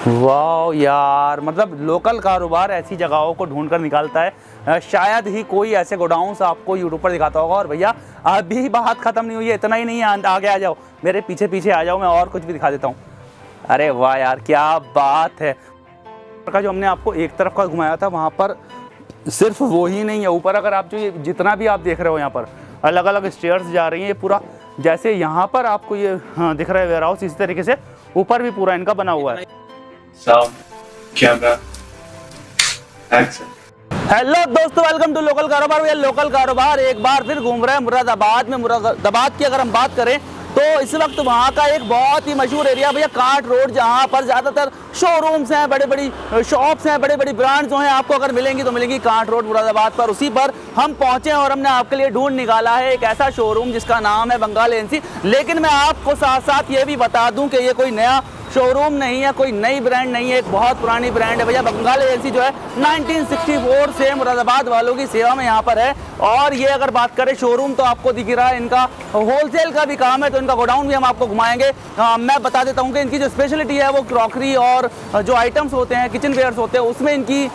वाह यार, मतलब लोकल कारोबार ऐसी जगहों को ढूंढ कर निकालता है। शायद ही कोई ऐसे गोडाउन्स आपको यूट्यूब पर दिखाता होगा। और भैया अभी बात खत्म नहीं हुई है, इतना ही नहीं है, आगे आ जाओ, मेरे पीछे पीछे आ जाओ, मैं और कुछ भी दिखा देता हूँ। अरे वाह यार, क्या बात है। का जो हमने आपको एक तरफ का घुमाया था, वहाँ पर सिर्फ वो ही नहीं है, ऊपर अगर आप जो ये जितना भी आप देख रहे हो यहाँ पर अलग अलग स्टेयर्स जा रही हैं, ये पूरा जैसे यहाँ पर आपको ये दिख रहा है वेयर हाउस, इसी तरीके से ऊपर भी पूरा इनका बना हुआ है। हेलो दोस्तों, वेलकम टू लोकल कारोबार। भैया लोकल कारोबार एक बार फिर घूम रहे हैं मुरादाबाद में। मुरादाबाद की अगर हम बात करें तो इस वक्त वहाँ का एक बहुत ही मशहूर एरिया भैया कांट रोड, जहाँ पर ज़्यादातर शोरूम्स हैं, बड़े बड़ी शॉप्स हैं, बड़े बड़ी ब्रांड्स जो हैं आपको अगर मिलेंगी तो मिलेंगी कांट रोड मुरादाबाद पर। उसी पर हम पहुँचे और हमने आपके लिए ढूंढ निकाला है एक ऐसा शोरूम जिसका नाम है बंगाल एजेंसी। लेकिन मैं आपको साथ साथ ये भी बता दूँ कि ये कोई नया शोरूम नहीं है, कोई नई ब्रांड नहीं है, एक बहुत पुरानी ब्रांड है भैया। बंगाल एजेंसी जो है 1964 से मुरादाबाद वालों की सेवा में यहाँ पर है। और ये अगर बात करें शोरूम तो आपको दिख रहा है, इनका होलसेल का भी काम है, तो इनका गोडाउन भी हम आपको घुमाएंगे। मैं बता देता हूँ कि इनकी जो स्पेशलिटी है वो क्रॉकरी और जो आइटम्स होते हैं, किचन वेयर्स होते हैं, उसमें इनकी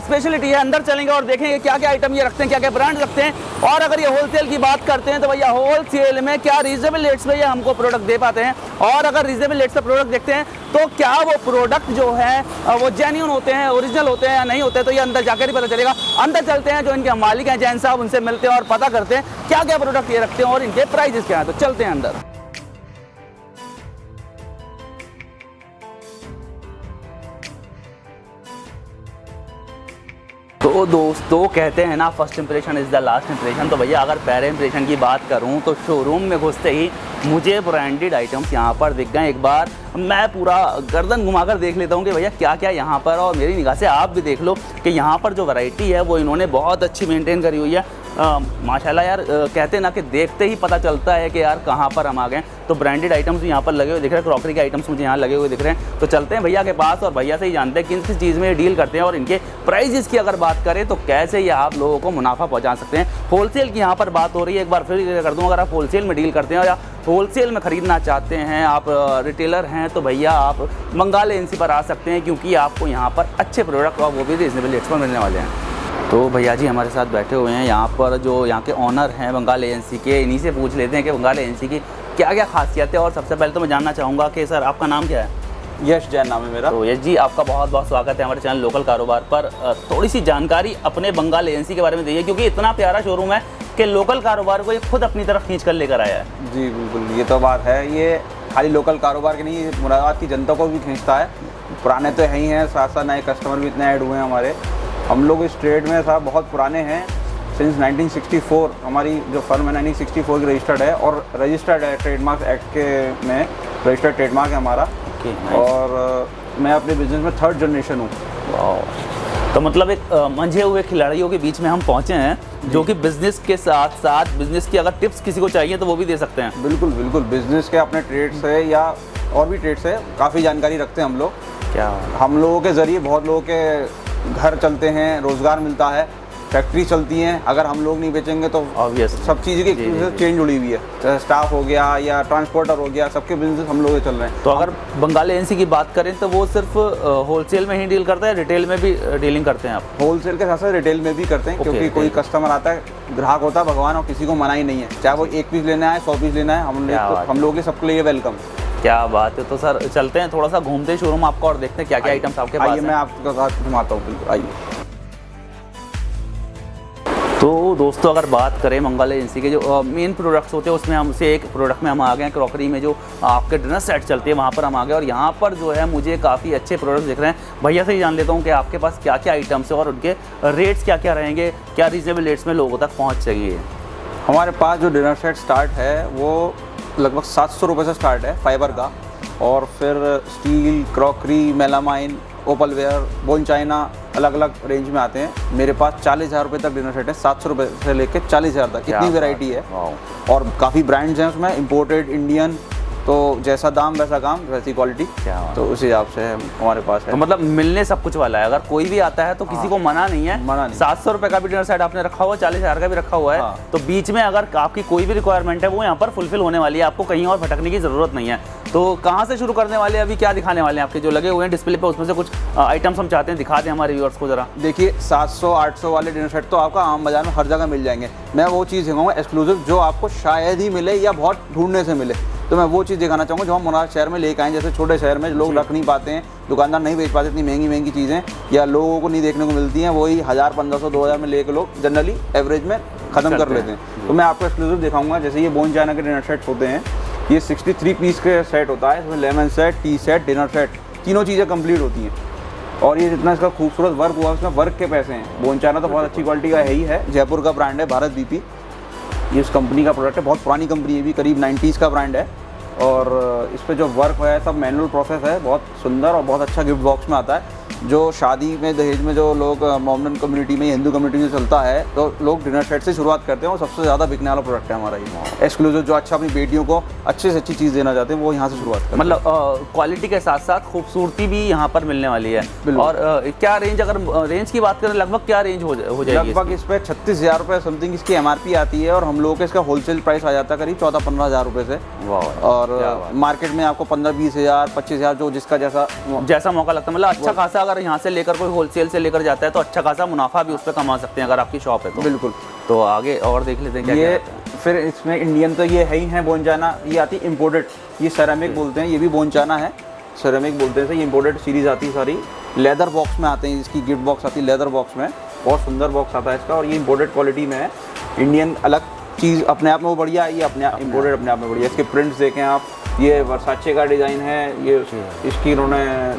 स्पेशलिटी है। अंदर चलेंगे और देखेंगे क्या क्या आइटम ये रखते हैं, क्या क्या ब्रांड रखते हैं। और अगर ये होलसेल की बात करते हैं तो भैया होलसेल में क्या रीजनेबल रेट्स में ये हमको प्रोडक्ट दे पाते हैं। और अगर रीजनेबल रेट्स पर प्रोडक्ट देखते हैं तो क्या वो प्रोडक्ट जो है वो जेन्युइन होते हैं, ओरिजिनल होते हैं या नहीं होते, तो ये अंदर जाकर ही पता चलेगा। अंदर चलते हैं, जो इनके मालिक हैं जैन साहब, उनसे मिलते हैं और पता करते हैं क्या क्या प्रोडक्ट ये रखते हैं और इनके प्राइजेस क्या हैं। तो चलते हैं अंदर। तो दोस्तों कहते हैं ना, first impression is the last impression. तो भैया अगर पहले इंप्रेशन की बात करूं तो शोरूम में घुसते ही मुझे ब्रांडेड आइटम्स यहाँ पर दिख गए। एक बार मैं पूरा गर्दन घुमाकर देख लेता हूँ कि भैया क्या क्या यहाँ पर, और मेरी निगाह से आप भी देख लो कि यहाँ पर जो वैरायटी है वो इन्होंने बहुत अच्छी मेंटेन करी हुई है। माशाल्लाह यार, कहते ना कि देखते ही पता चलता है कि यार कहाँ पर हम आ गए। तो ब्रांडेड आइटम्स भी यहाँ पर लगे हुए दिख रहे हैं, क्रॉकरी के आइटम्स मुझे यहाँ लगे हुए दिख रहे हैं। तो चलते हैं भैया के पास और भैया से ही जानते हैं किन किस चीज़ में ये डील करते हैं और इनके प्राइजेस की अगर बात करें तो कैसे ये आप लोगों को मुनाफा पहुँचा सकते हैं। होलसेल की यहाँ पर बात हो रही है, एक बार फिर कर दूँ, अगर आप होलसेल में डील करते हैं या होलसेल में ख़रीदना चाहते हैं, आप रिटेलर हैं, तो भैया आप बंगाल एजेंसी पर आ सकते हैं, क्योंकि आपको यहाँ पर अच्छे प्रोडक्ट और वो भी रीजनेबल रेट्स पर मिलने वाले हैं। तो भैया जी हमारे साथ बैठे हुए हैं यहाँ पर, जो यहाँ के ऑनर हैं बंगाल एजेंसी के। इन्हीं से पूछ लेते हैं कि बंगाल एजेंसी की क्या क्या खासियत है। और सबसे पहले तो मैं जानना चाहूँगा कि सर आपका नाम क्या है? यश जैन नाम है मेरा। तो यश जी, आपका बहुत बहुत स्वागत है हमारे चैनल लोकल कारोबार पर। थोड़ी सी जानकारी अपने बंगाल एजेंसी के बारे में दीजिए, क्योंकि इतना प्यारा शोरूम है कि लोकल कारोबार को ये खुद अपनी तरफ खींच कर लेकर आया है। जी बिल्कुल, ये तो बात है। ये खाली लोकल कारोबार के नहीं, मुरादाबाद की जनता को भी खींचता है। पुराने तो यही हैं, साथ साथ नए कस्टमर भी इतने ऐड हुए हैं हमारे। हम लोग इस ट्रेड में साहब बहुत पुराने हैं। सिंस 1964 हमारी जो फर्म है 1964 की रजिस्टर्ड है और रजिस्टर्ड है ट्रेडमार्क एक्ट के में, रजिस्टर्ड ट्रेडमार्क है हमारा। और मैं अपने बिजनेस में 3rd जनरेशन हूँ। तो मतलब एक मंझे हुए खिलाड़ियों के बीच में हम पहुँचे हैं, जो कि बिजनेस के साथ साथ बिजनेस की अगर टिप्स किसी को चाहिए तो वो भी दे सकते हैं। बिल्कुल बिल्कुल, बिजनेस के अपने ट्रेड से या और भी ट्रेड से काफ़ी जानकारी रखते हैं हम लोग। क्या हम लोगों के ज़रिए बहुत लोगों के घर चलते हैं, रोज़गार मिलता है, फैक्ट्री चलती हैं। अगर हम लोग नहीं बेचेंगे तो ऑब्वियस सब चीज़ की चेंज जुड़ी हुई है, चाहे स्टाफ हो गया या ट्रांसपोर्टर हो गया, सबके बिजनेस हम लोग चल रहे हैं। तो अगर बंगाल एजेंसी की बात करें तो वो सिर्फ होलसेल में ही डील करता है, रिटेल में भी डीलिंग करते हैं आप? होलसेल के साथ साथ रिटेल में भी करते हैं, क्योंकि कोई कस्टमर आता है, ग्राहक होता है भगवान, और किसी को मना ही नहीं है, चाहे वो 1 पीस लेना है 100 पीस लेना है, हम लोग के सबके लिए वेलकम। क्या बात है। तो सर चलते हैं, थोड़ा सा घूमते शोरूम आपको और देखते हैं क्या क्या आइटम्स आपके पास हैं। मैं आपके साथ घुमाता हूँ, बिल्कुल आइए। तो दोस्तों अगर बात करें बंगाल एजेंसी के जो मेन प्रोडक्ट्स होते हैं, उसमें हमसे एक प्रोडक्ट में हम आ गए हैं, क्रॉकरी में जो आपके डिनर सेट चलते हैं वहाँ पर हम आ गए। और यहाँ पर जो है मुझे काफ़ी अच्छे प्रोडक्ट्स दिख रहे हैं। भैया से ही जान लेता हूँ कि आपके पास क्या क्या आइटम्स है और उनके रेट्स क्या क्या रहेंगे, क्या रीजनेबल रेट्स में लोगों तक पहुँच चाहिए। हमारे पास जो डिनर सेट स्टार्ट है वो लगभग 700 रुपये से स्टार्ट है फाइबर का, और फिर steel, crockery, melamine, opal ware, bone china, अलग अलग रेंज में आते हैं। मेरे पास 40,000 रुपये तक डिनर सेट है, 700 रुपये से लेकर 40,000 तक, इतनी वेराइटी है। और काफ़ी ब्रांड्स हैं उसमें, इम्पोर्टेड, इंडियन, तो जैसा दाम वैसा काम वैसी क्वालिटी, क्या बात तो उस हिसाब से हमारे पास है। तो मतलब मिलने सब कुछ वाला है, अगर कोई भी आता है तो किसी को मना नहीं है। मना नहीं। 700 रुपए का भी डिनर सेट आपने रखा हुआ है, 40,000 का भी रखा हुआ है, हाँ। तो बीच में अगर आपकी कोई भी रिक्वायरमेंट है वो यहाँ पर फुलफिल होने वाली है, आपको कहीं और भटकने की जरूरत नहीं है। तो कहाँ से शुरू करने वाले हैं, अभी क्या दिखाने वाले हैं आपके जो लगे हुए हैं डिस्प्ले पे, उसमें से कुछ आइटम्स हम चाहते हैं दिखा दें हमारे व्यूअर्स को जरा। देखिए 700-800 वाले डिनर सेट तो आपका आम बाजार में हर जगह मिल जाएंगे। मैं वो चीज़ दिखाऊंगा एक्सक्लूसिव जो आपको शायद ही मिले या बहुत ढूंढने से मिले। तो मैं वो चीज़ दिखाना चाहूँगा जो हम मुराद शहर में लेके आए। जैसे छोटे शहर में लोग रख नहीं पाते हैं, दुकानदार नहीं बेच पाते इतनी महंगी चीज़ें, या लोगों को नहीं देखने को मिलती हैं, वही 1000, 1500, 2000 में लेके लोग जनरली एवरेज में ख़त्म कर लेते हैं। तो मैं आपको एक्सक्लूसिव दिखाऊंगा। जैसे ये बोन चाइना के डिनर सेट्स होते हैं, ये 63 पीस के सेट होता है। इसमें lemon set, T set, dinner set, तीनों चीज़ें कंप्लीट होती हैं। और ये जितना इसका खूबसूरत वर्क हुआ उसमें वर्क के पैसे हैं। बोन चाइना तो बहुत अच्छी क्वालिटी का है ही है, जयपुर का ब्रांड है, भारत बीपी ये इस कंपनी का प्रोडक्ट है। बहुत पुरानी कंपनी है, भी करीब 90s का ब्रांड है। और इस पर जो वर्क है सब मैनुअल प्रोसेस है, बहुत सुंदर और बहुत अच्छा गिफ्ट बॉक्स में आता है। जो शादी में दहेज में जो लोग मोमडन कम्युनिटी में, हिंदू कम्युनिटी में चलता है, तो लोग डिनर सेट से शुरुआत करते हैं और सबसे ज़्यादा बिकने वाला प्रोडक्ट है हमारा ये एक्सक्लूसिव। जो अच्छा अपनी बेटियों को अच्छे से अच्छी चीज़ देना चाहते हैं वो यहाँ से शुरुआत करते हैं। मतलब क्वालिटी के साथ साथ खूबसूरती भी यहाँ पर मिलने वाली है। बिल्कुल। और क्या रेंज, अगर रेंज की बात करें लगभग क्या रेंज हो जाएगी? लगभग इस पर 36,000 रुपये समथिंग इसकी MRP आती है, और हम लोगों के इसका होलसेल प्राइस आ जाता है करीब 14-15 हज़ार रुपये से। और मार्केट में आपको 15-20,000, 25,000 जो जिसका जैसा मौका लगता है। मतलब अच्छा खासा अगर यहाँ से लेकर कोई होलसेल से लेकर जाता है तो अच्छा खासा मुनाफा भी उस पर कमा सकते हैं अगर आपकी शॉप है तो। बिल्कुल। तो आगे और देख लेते हैं क्या ये क्या फिर इसमें इंडियन तो ये है ही है बोन चाइना, ये आती है इम्पोर्टेड, ये सेरामिक बोलते हैं, ये भी बोन चाइना है, सेरामिक बोलते हैं। ये इम्पोर्टेड सीरीज़ आती है सारी, लेदर बॉक्स में आते हैं। इसकी गिफ्ट बॉक्स आती है लेदर बॉक्स में, बहुत सुंदर बॉक्स आता है इसका, और ये इम्पोर्टेड क्वालिटी में है। इंडियन अलग चीज़ अपने आप में वो बढ़िया है, ये अपने आप इम्पोर्टेड अपने आप में बढ़िया। इसके प्रिंट्स देखें आप, ये वर्साचे का डिज़ाइन है, ये इसकी इन्होंने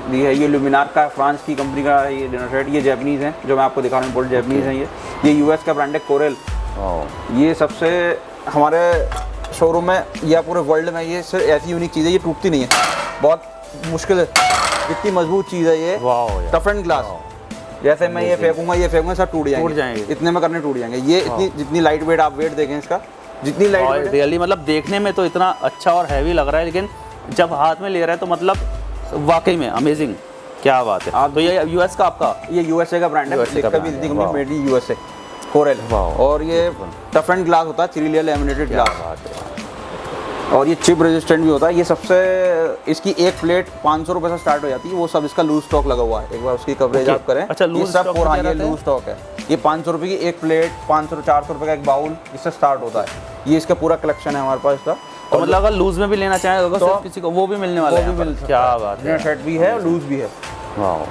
दी है। ये लुमिनार का, फ्रांस की कंपनी का ये डिनर सेट, ये जैपनीज़ हैं जो मैं आपको दिखा रहा हूँ, इम्पोर्टेड जैपनीज़ हैं। ये US का ब्रांड है कोरेल। ये सबसे हमारे शोरूम में या पूरे वर्ल्ड में ये सिर्फ ऐसी यूनिक चीज़ है, ये टूटती नहीं है, बहुत मुश्किल है, इतनी मजबूत चीज़ है ये, टफ एंड ग्लास। जैसे मैं ये फेंकूंगा सब टूट जाएंगे, इतने में करने टूट जाएंगे। ये इतनी जितनी लाइट वेट, आप वेट देखें इसका, जितनी लाइट वेट रियली मतलब देखने में तो इतना अच्छा और हैवी लग रहा है, लेकिन जब हाथ में ले रहा है तो मतलब वाकई में अमेजिंग, क्या बात है। तो ये US का आपका, ये USA का ब्रांड है, इसका भी company made in USA Corel. और ये टफ एंड ग्लास होता है, चिरिलिया लैमिनेटेड ग्लास, और ये चिप रेजिस्टेंट भी होता है। ये सबसे, इसकी एक प्लेट 500 रुपये से स्टार्ट हो जाती है, वो सब इसका लूज स्टॉक लगा हुआ है। एक बार उसकी कवरेज आप करें। अच्छा, लूज सब पूरा ये लूज स्टॉक है। ये 500 रुपये की एक प्लेट, 500-400 रुपये का एक बाउल, इससे स्टार्ट होता है। ये इसका पूरा कलेक्शन है हमारे पास इसका। तो मतलब अगर लूज में भी लेना चाहें अगर तो किसी को वो भी मिलने वाला है, मिल सकता है। क्या बात है। शर्ट भी है, लूज भी है। वाह,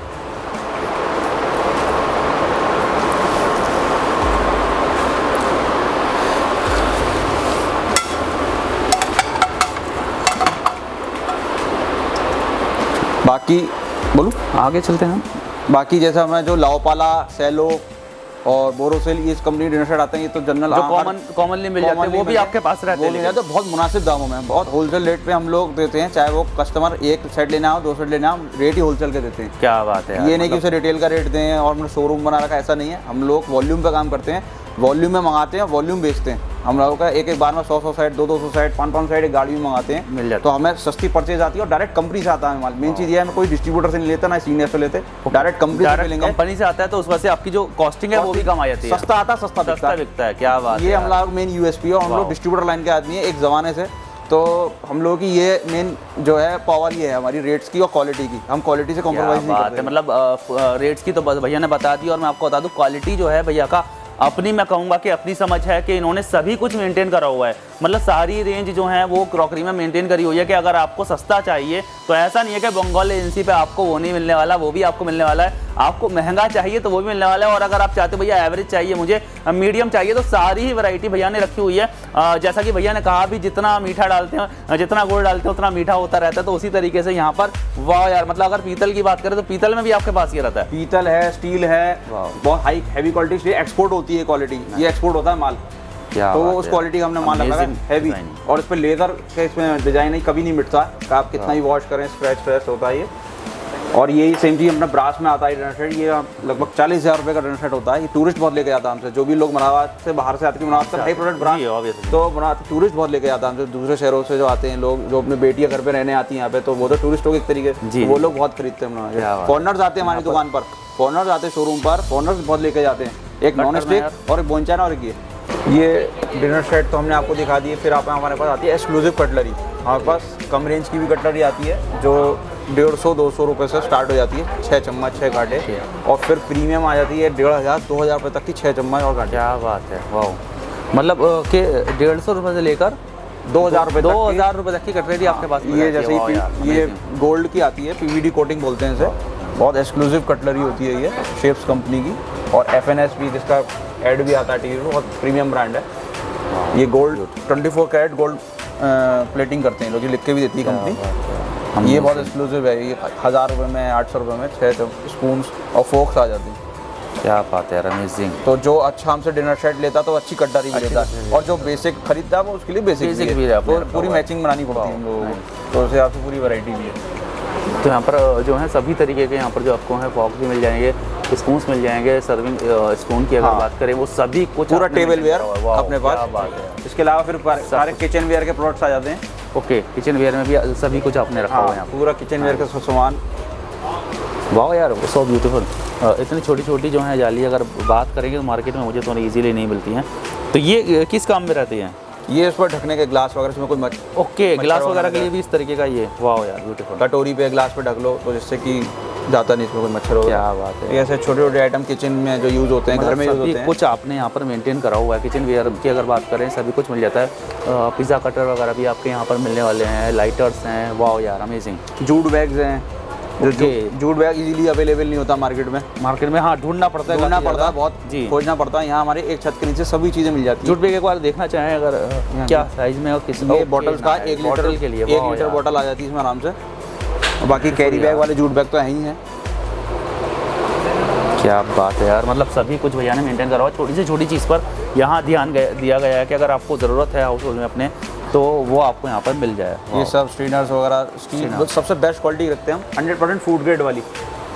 बाकी बोलूँ आगे चलते हैं। बाकी जैसा मैं जो लाओपाला, सेलो और बोरोसिल, ये इस कंपनी डिनर सेट आते हैं, ये तो जनरल जो कॉमनली मिल जाते हैं, वो भी आपके पास रहते हैं। वो मिल जाते हैं बहुत मुनासिब दामों में, बहुत होलसेल रेट पे हम लोग देते हैं। चाहे वो कस्टमर एक सेट लेना हो, 2 सेट लेना हो, रेट ही होलसेल के देते हैं। क्या बात है। ये नहीं कि उसे रिटेल का रेट दें और हमने शोरूम बना रखा, ऐसा नहीं है। हम लोग वॉल्यूम पे काम करते हैं, वॉल्यूम में मंगाते हैं, वॉल्यूम बेचते हैं। हम लोगों का एक बार में 100 सेट, 200 सेट, 500 सेट एक गाड़ी में मंगाते हैं, मिल जाता तो हमें सस्ती परचेज आती है और डायरेक्ट कंपनी से आता है माल। मेन चीज़ ये है, हमें कोई डिस्ट्रीब्यूटर से नहीं लेता, ना सीनियर से लेते, डायरेक्ट कंपनी से मिलेंगे। कंपनी से आता है तो उस वजह से आपकी जो कॉस्टिंग है वो भी कम आ जाती है, सस्ता आता है, सस्ता बिकता है। क्या बात है, ये हम लोग मेन USP है। हम लोग डिस्ट्रीब्यूटर लाइन के आदमी है एक ज़माने से, तो हम लोगों की ये मेन जो है पावर ये है हमारी रेट्स की और क्वालिटी की। हम क्वालिटी से कॉम्प्रोमाइज़ नहीं करते। मतलब रेट्स की तो भैया ने बता दी, और मैं आपको बता दूं क्वालिटी जो है भैया का अपनी, मैं कहूँगा कि अपनी समझ है कि इन्होंने सभी कुछ मेंटेन करा हुआ है। मतलब सारी रेंज जो है वो क्रॉकरी में मेंटेन करी हुई है कि अगर आपको सस्ता चाहिए तो ऐसा नहीं है कि बंगाल एजेंसी पे आपको वो नहीं मिलने वाला, वो भी आपको मिलने वाला है। आपको महंगा चाहिए तो वो भी मिलने वाला है, और अगर आप चाहते हो भैया एवरेज चाहिए, मुझे मीडियम चाहिए, तो सारी ही वैरायटी भैया ने रखी हुई है। जैसा कि भैया ने कहा भी, जितना मीठा डालते हैं, जितना गुड़ डालते हैं उतना मीठा होता रहता है, तो उसी तरीके से यहाँ पर वाह यार, मतलब अगर पीतल की बात करें तो पीतल में भी आपके पास ये रहता है। पीतल है, स्टील है, बहुत हाई हैवी क्वालिटी, एक्सपोर्ट होती है क्वालिटी, ये एक्सपोर्ट होता है माल। तो उस क्वालिटी का हमने माल लगा है हैवी, और इस पर लेदर के इसमें डिजाइन है, कभी नहीं मिटता, आप कितना ही वॉश करें, स्क्रैच फ्रेश होता है ये। और यही सेम चीज़ अपना ब्रास में आता है डिनर सेट। ये लगभग 40,000 रुपये का डिनर सेट होता है। ये टूरिस्ट बहुत लेके जाता है हमसे, जो भी लोग मुरादाबाद से बाहर से आते हैं, मुरादाबाद हाई प्रोडक्ट ब्रास, तो टूरिस्ट बहुत लेके जाता है हमसे। दूसरे शहरों से जो आते हैं लोग, जो अपने बेटियाँ घर पे रहने आती हैं यहाँ पे, तो वो तो टूरिस्ट लोग एक तरीके से, वो लोग बहुत खरीदते हैं हमारे। फॉरनर्स आते हैं हमारी दुकान पर, फॉरनर्स आते हैं शोरूम पर, फॉरनर्स बहुत लेके जाते हैं। एक नॉन स्टिक और एक बोनचाना और ये डिनर सेट तो हमने आपको दिखा दिए। फिर आप हमारे पास आती है एक्सक्लूसिव कटलरी। हमारे पास कम रेंज की भी कटलरी आती है जो 150-200 रुपये से स्टार्ट हो जाती है, 6 चम्मच 6 कांटे। और फिर प्रीमियम आ जाती है 1,500-2,000 रुपये तक की 6 चम्मच और कांटे। क्या बात है, वाह। मतलब कि 150 रुपये से लेकर 2,000 रुपये तक की कटलरी आपके पास। ये जैसे ये गोल्ड की आती है, PVD कोटिंग बोलते हैं इसे। बहुत एक्सक्लूसिव कटलरी होती है ये, शेप्स कंपनी की। और FNS भी, जिसका ऐड भी आता है टीवी में, बहुत प्रीमियम ब्रांड है ये। गोल्ड 24 कैरेट गोल्ड प्लेटिंग करते हैं लोग, ये लिख के भी देती है कंपनी। ये बहुत एक्सक्लूसिव है। ये 1,000 रुपये में 800 रुपये में 6 स्पून्स और फोक्स आ जाती हैं। क्या बात है, अमेजिंग। तो जो अच्छा हमसे डिनर सेट लेता तो अच्छी कटलरी भी लेता है, और जो बेसिक खरीदता है वो उसके लिए बेसिक भी है। तो पूरी मैचिंग बनानी पड़ती है हम लोगों को, तो उस हिसाब से पूरी वैरायटी भी है। तो यहाँ पर जो है सभी तरीके के यहाँ पर जो आपको है फॉक भी मिल जाएंगे, स्पून्स मिल जाएंगे। सर्विंग स्पून की अगर बात करें, वो सभी कुछ पूरा टेबल वेयर अपने पास। क्या बात है। इसके अलावा फिर सारे किचन वेयर के प्रोडक्ट्स आ जाते हैं। ओके, किचन वेयर में भी सभी कुछ आपने रखा हुआ है। पूरा किचन वेयर का सामान। वाह यार, सो ब्यूटीफुल। इतनी छोटी छोटी जो है जाली अगर बात करेंगे तो मार्केट में मुझे थोड़ी इजीली नहीं मिलती हैं। तो ये किस काम में रहती हैं? ये इस पर ढकने के ग्लास वगैरह, इसमें कोई ओके, ग्लास वगैरह के लिए भी इस तरीके का ये। वाह यार, ब्यूटीफुल। कटोरी पे ग्लास पे ढक लो तो जिससे कि जाता नहीं, इसमें कोई मच्छर हो। क्या बात है। ये ऐसे छोटे छोटे आइटम किचन में जो यूज़ होते हैं, घर में यूज़ होते हैं, कुछ आपने यहाँ पर मेंटेन करा हुआ है। किचन वेयर की अगर बात करें, सभी कुछ मिल जाता है। पिज़्ज़ा कटर वगैरह भी आपके यहाँ पर मिलने वाले हैं। लाइटर्स हैं। वाह यार, अमेजिंग। जूट बैग्स हैं, जो जूट बैग इजीली अवेलेबल नहीं होता मार्केट में। हाँ, ढूंढना पड़ता है, बहुत जी, खोजना पड़ता है। यहाँ हमारे एक छत के नीचे सभी चीज़ें मिल जाती हैं। जूट बैग एक बार देखना चाहें अगर क्या साइज में और किस बॉटल्स का 1 लीटर के लिए 1 लीटर बॉटल आ जाती है इसमें आराम से। और बाकी कैरी बैग वाले जूट बैग तो है ही हैं। क्या बात है यार, मतलब सभी कुछ भैया ने मेंटेन करा हुआ। छोटी से छोटी चीज़ पर यहाँ ध्यान दिया गया है कि अगर आपको ज़रूरत है हाउस होल्ड में अपने, तो वो आपको यहाँ पर मिल जाए। ये सब स्ट्रेनर्स वगैरह इसकी सबसे बेस्ट क्वालिटी रखते हैं हम, 100% फूड ग्रेड वाली।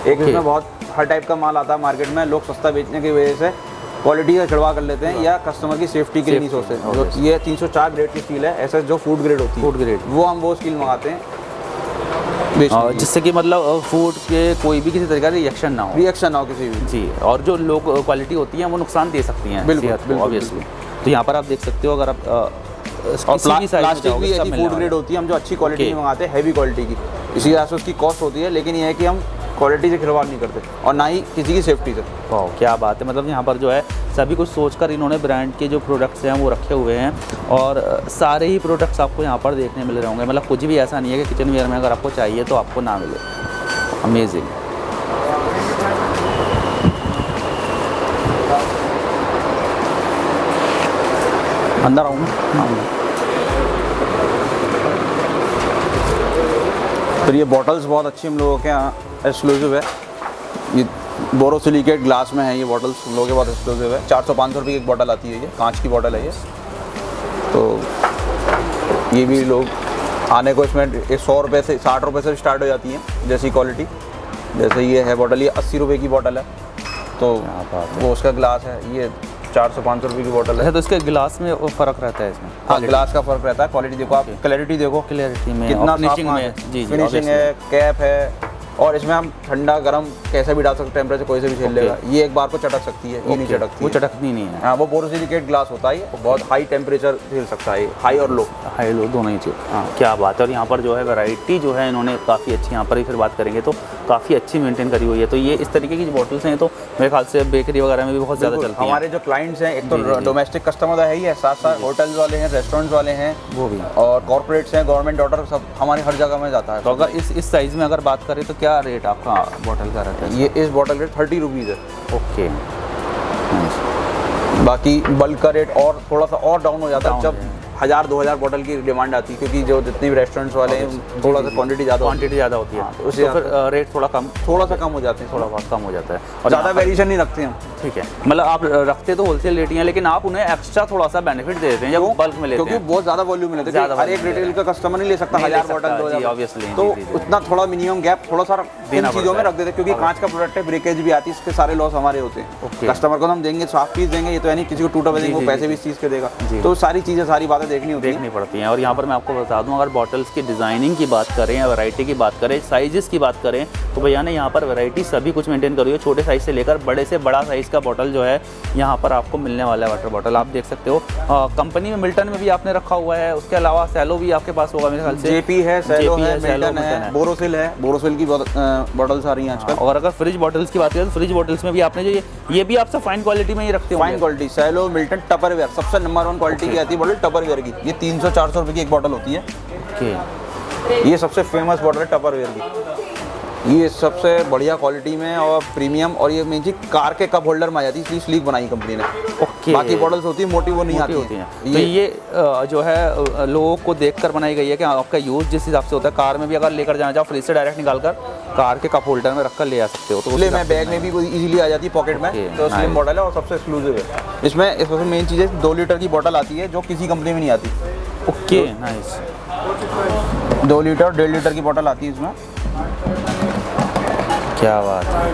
एक इसमें बहुत हर टाइप का माल आता है मार्केट में, लोग सस्ता बेचने की वजह से क्वालिटी का छिड़वा कर लेते हैं या कस्टमर की सेफ्टी के लिए नहीं सोचते। जो ये 304 ग्रेड की स्टील है, ऐसे जो फूड ग्रेड होती है, वो हम वो स्टील मंगाते हैं, जिससे कि मतलब फूड के कोई भी किसी तरीके का रिएक्शन ना हो किसी भी। जी, और जो लो क्वालिटी होती है वो नुकसान दे सकती हैं। बिल्कुल, ऑब्वियसली। तो यहाँ पर आप देख सकते हो, अगर आप प्लास्टिक भी ऐसी फूड ग्रेड होती है, हम जो अच्छी क्वालिटी की मंगाते हैं, हैवी क्वालिटी की। इसी वजह से उसकी कॉस्ट होती है, लेकिन ये है कि हम क्वालिटी से खिलवाड़ नहीं करते और ना ही किसी की सेफ्टी से। वाह, क्या बात है। मतलब यहाँ पर जो है सभी कुछ सोचकर इन्होंने ब्रांड के जो प्रोडक्ट्स हैं वो रखे हुए हैं, और सारे ही प्रोडक्ट्स आपको यहाँ पर देखने मिल रहे होंगे। मतलब कुछ भी ऐसा नहीं है कि किचन वेयर में अगर आपको चाहिए तो आपको ना मिले। अमेजिंग। अंदर आऊँ? फिर ये बॉटल्स बहुत अच्छी हम लोगों के यहाँ एक्सक्लूसिव है। ये बोरोसिलिकेट ग्लास में है ये बॉटल्स, हम लोगों के बहुत एक्सक्लूसिव है। 400-500 रुपये की एक बॉटल आती है, ये कांच की बॉटल है ये। तो ये भी लोग आने को इसमें 100 रुपये से 60 रुपये से स्टार्ट हो जाती है जैसी क्वालिटी। जैसे ये है बॉटल, ये 80 रुपये की बॉटल है, तो वो उसका ग्लास है। ये 400-500 रुपये की बॉटल है। तो इसके गिलास में वो फ़र्क रहता है इसमें? हाँ, गिलास का फ़र्क रहता है। क्वालिटी देखो आप, क्लैरिटी देखो, क्लैरिटी में कितना फिनिशिंग में। जी, फिनिशिंग है, कैप है, और इसमें हम ठंडा गर्म कैसे भी डाल सकते हैं, टेम्परेचर कोई से भी झेल लेगा। ये एक बार को चटक सकती है, ये नहीं चटकती। वो चटकनी नहीं है। हाँ, वो बोरोसिलिकेट ग्लास होता है, बहुत हाई टेम्परेचर झेल सकता है, हाई और लो। हाई लो दोनों ही चीज़। हाँ, क्या बात है। और यहाँ पर जो है वैरायटी जो है इन्होंने काफ़ी अच्छी, यहाँ पर ही फिर बात करेंगे तो काफ़ी अच्छी मेंटेन करी हुई है। तो ये इस तरीके की जो बॉटल्स हैं तो मेरे ख्याल से बेकरी वगैरह में भी बहुत ज़्यादा चलती हैं। हमारे जो क्लाइंट्स हैं, एक तो डोमेस्टिक कस्टमर है ही है, साथ साथ होटल्स वाले हैं, रेस्टोरेंट्स वाले हैं, वो भी, और कॉर्पोरेट्स हैं, गवर्नमेंट ऑर्डर, सब हमारी हर जगह में जाता है। तो अगर इस साइज़ में अगर बात करें तो क्या रेट आपका बॉटल का रहता है? ये इस बॉटल रेट 30 रुपीज़ है। ओके। बाकी बल्क का रेट और थोड़ा सा और डाउन हो जाता है जब 1000-2000 बॉटल की डिमांड आती है, क्योंकि जो जितने भी रेस्टोरेंट्स वाले हैं थोड़ा सा क्वांटिटी ज़्यादा होती है, तो तो उससे फिर रेट थोड़ा सा कम हो जाते हैं, थोड़ा बहुत कम हो जाता है और ज़्यादा वेरिएशन नहीं रखते हम। ठीक है, मतलब आप रखते तो होलसेल रेट ही हैं, लेकिन आप उन्हें एक्स्ट्रा थोड़ा सा बेनिफिट दे देते हैं जब बल्क में लेते हैं, क्योंकि बहुत ज़्यादा वॉल्यूम में लेते हैं। हर एक रिटेल का कस्टमर नहीं ले सकता 1000 बॉटल, 2000, ऑब्वियसली, तो उतना थोड़ा मिनिमम गैप थोड़ा सा इन चीज़ों में रख देते हैं, क्योंकि कांच का प्रोडक्ट है, ब्रेकेज भी आती है, इसके सारे लॉस हमारे होते हैं। कस्टमर को हम देंगे 100 पीस देंगे, ये तो है नहीं किसी को टूटा देंगे, वो पैसे भी इस चीज़ के देगा, तो सारी चीज़ें सारी बातें देखनी पड़ती हैं। और यहाँ पर मैं आपको बता दूँ, अगर बॉटल्स की डिज़ाइनिंग की बात करें या वैरायटी की बात करें, साइजेस की बात करें, तो भैया ने यहाँ पर वैरायटी सभी कुछ मेंटेन करी है, छोटे साइज़ से लेकर बड़े से बड़ा साइज़ का बॉटल जो है यहाँ पर आपको मिलने वाला है। वाटर बॉटल आप देख सकते हो, कंपनी में मिल्टन में भी आपने रखा हुआ है, उसके अलावा सैलो भी आपके पास होगा मेरे ख्याल से, जेपी है, सैलो है, मिल्टन है, बोरोसिल है, बोरोसिल की बॉटल्स आ रही हैं आजकल। और अगर फ्रिज बॉटल्स की बात करें तो फ्रिज बॉटल्स में भी आपने जो ये भी आपसे फाइन क्वालिटी में ही रखते हो। Fine quality Cello, Milton, Tupperware सबसे नंबर 1 क्वालिटी की आती है बॉटल टपरवेयर की। ये 300-400 रुपये की एक बॉटल होती है। ये सबसे फेमस बॉटल है टपरवेयर की, ये सबसे बढ़िया क्वालिटी में और प्रीमियम, और ये मेन चीज कार के कप होल्डर में आ जाती है, इसलिए स्लीक बनाई कंपनी ने। बाकी बॉटल्स होती है मोटी, वो नहीं आती हैं। तो ये जो है लोगों को देखकर बनाई गई है कि आपका यूज़ जिस हिसाब से होता है, कार में भी अगर लेकर जाना चाहो फ्रिज से डायरेक्ट निकाल कर कार के कप होल्डर में रखकर ले आ सकते हो, तो इसलिए मैं बैग में भी इजीली आ जाती है, पॉकेट में, तो स्लिम बॉटल है और सबसे एक्सक्लूसिव है। इसमें सबसे मेन चीज़ है 2 लीटर की बॉटल आती है, जो किसी कंपनी में नहीं आती। Okay, nice. 2 लीटर 1.5 लीटर की बॉटल आती है इसमें। क्या बात है,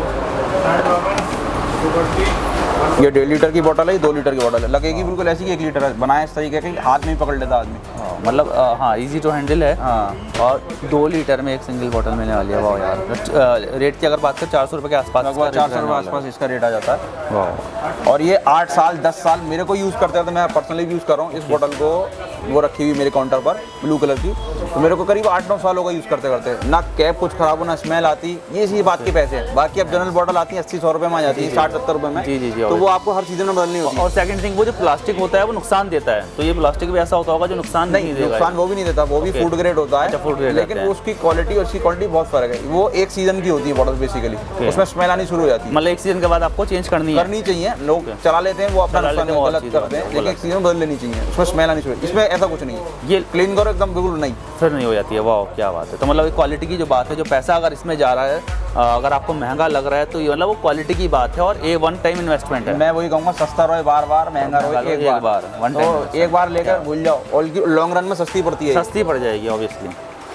ये 1.5 लीटर की बॉटल है, ये 2 लीटर की बॉटल है, लगेगी बिल्कुल ऐसी कि 1 लीटर है, बनाया इस तरीके का हाथ में ही पकड़ लेता आदमी, मतलब हाँ इजी टू हैंडल है। हाँ, और 2 लीटर में एक सिंगल बॉटल मिलने वाली है। वाह यार, रेट की अगर बात करें 400 रुपये के आसपास, लगभग 400 रुपये आसपास इसका रेट आ जाता है। वाह, और ये 8 साल 10 साल मेरे को यूज़ करते हैं, तो मैं पर्सनली यूज़ कर रहा हूँ इस बॉटल को, वो रखी हुई मेरे काउंटर पर ब्लू कलर की, तो मेरे को करीब 8-9 साल होगा यूज़ करते करते, ना कैप कुछ खराब हो ना स्मेल आती, ये इसी बात के पैसे हैं। बाकी अब जनरल बॉटल आती है 80-100 रुपये में आ जाती है, 60-70 रुपये में, जी, तो वो आपको हर सीजन में बदलनी होती है। और सेकंड थिंग, वो जो प्लास्टिक होता है वो नुकसान देता है, तो ये प्लास्टिक भी ऐसा होता होगा जो नुकसान नहीं देगा। नुकसान वो भी नहीं देता, वो भी फूड ग्रेड होता है, फूड ग्रेड, लेकिन उसकी क्वालिटी और उसकी क्वालिटी बहुत फर्क है। वो एक सीजन की होती है बॉटल बेसिकली, उसमें स्मेल आनी शुरू हो जाती है, मतलब एक सीजन के बाद आपको चेंज करनी चाहिए। लोग चला लेते हैं, वो अपना नुकसान गलत करते हैं, लेकिन एक सीजन बदल लेनी चाहिए, उसमें स्मेल आनी शुरू। इसमें ऐसा कुछ नहीं है, ये क्लीन करो एकदम बिल्कुल नहीं, फिर नहीं हो जाती है। वाह, क्या बात है। तो मतलब क्वालिटी की जो बात है, जो पैसा अगर इसमें जा रहा है, अगर आपको महंगा लग रहा है, तो ये मतलब वो क्वालिटी की बात है और ये वन टाइम इन्वेस्टमेंट है। मैं वही कहूँगा, सस्ता रहे बार बार, महंगा रहे एक बार, तो एक बार लेकर भूल जाओ, और लॉन्ग रन में सस्ती पड़ती है, सस्ती पड़ जाएगी ऑब्वियसली,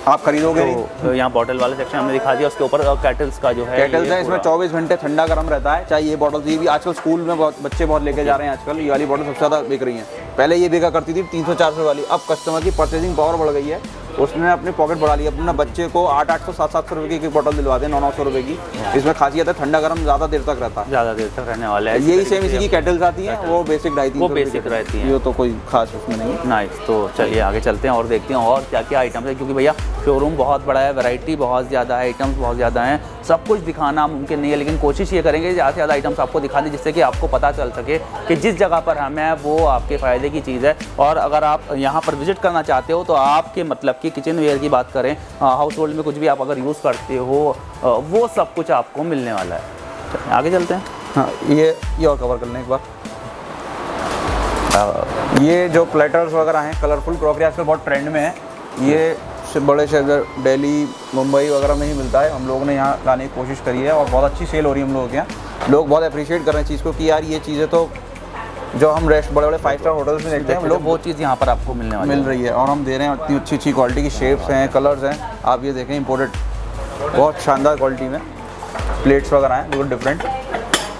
आप खरीदोगे। तो यहाँ बॉटल वाले सेक्शन हमने दिखा दिया, उसके ऊपर कैटल्स का जो है, कैटल्स है, इसमें 24 घंटे ठंडा गर्म रहता है। चाहे ये बॉटल, ये भी आजकल स्कूल में बहुत बच्चे बहुत लेके जा रहे हैं आजकल, ये वाली बॉटल सबसे ज़्यादा बिक रही है। पहले ये बिका करती थी 300-400 वाली, अब कस्टमर की परचेजिंग पावर बढ़ गई है, उसने अपने पॉकेट बढ़ा लिया, अपना बच्चे को 800, 700 रुपये की एक बॉटल दिलवाते हैं, 900 रुपये की। इसमें खासियत है ठंडा गर्म ज़्यादा देर तक रहता है, ज़्यादा देर तक रहने वाला है। यही सेम इसी की कैटल्स आती हैं, वो बेसिक 250 रहती है, ये तो कोई खास उसमें नहीं। नाइस। तो चलिए आगे चलते हैं और देखते हैं और क्या क्या आइटम्स है, क्योंकि भैया शोरूम बहुत बड़ा है, वैरायटी बहुत ज़्यादा है, आइटम्स बहुत ज़्यादा हैं, सब कुछ दिखाना मुमकिन नहीं है, लेकिन कोशिश ये करेंगे ज़्यादा से ज़्यादा आइटम्स आपको दिखा दें, जिससे कि आपको पता चल सके कि जिस जगह पर हम हैं वो आपके फ़ायदे की चीज़ है। और अगर आप यहाँ पर विजिट करना चाहते हो, तो आपके मतलब कि किचन वेयर की बात करें, हाउस होल्ड में कुछ भी आप अगर यूज़ करते हो, वो सब कुछ आपको मिलने वाला है। आगे चलते हैं। हाँ, ये और कवर कर लें एक बार। ये जो प्लेटर्स वगैरह हैं, कलरफुल क्रॉकरी आजकल बहुत ट्रेंड में है, ये बड़े शहर दिल्ली, मुंबई वगैरह में ही मिलता है, हम लोगों ने यहाँ लाने की कोशिश करी है और बहुत अच्छी सेल हो रही है हम लोगों के यहाँ। लोग बहुत अप्रिशिएट कर रहे हैं चीज़ को कि यार ये चीज़ें तो जो हम बड़े बड़े 5 स्टार होटल्स में देखते हैं, लोग वो चीज़ यहाँ पर आपको मिल रही है, और हम दे रहे हैं इतनी अच्छी क्वालिटी की शेप्स हैं, कलर्स हैं। आप ये देखें, इंपोर्टेड बहुत शानदार क्वालिटी में प्लेट्स वगैरह हैं, बिल्कुल डिफरेंट।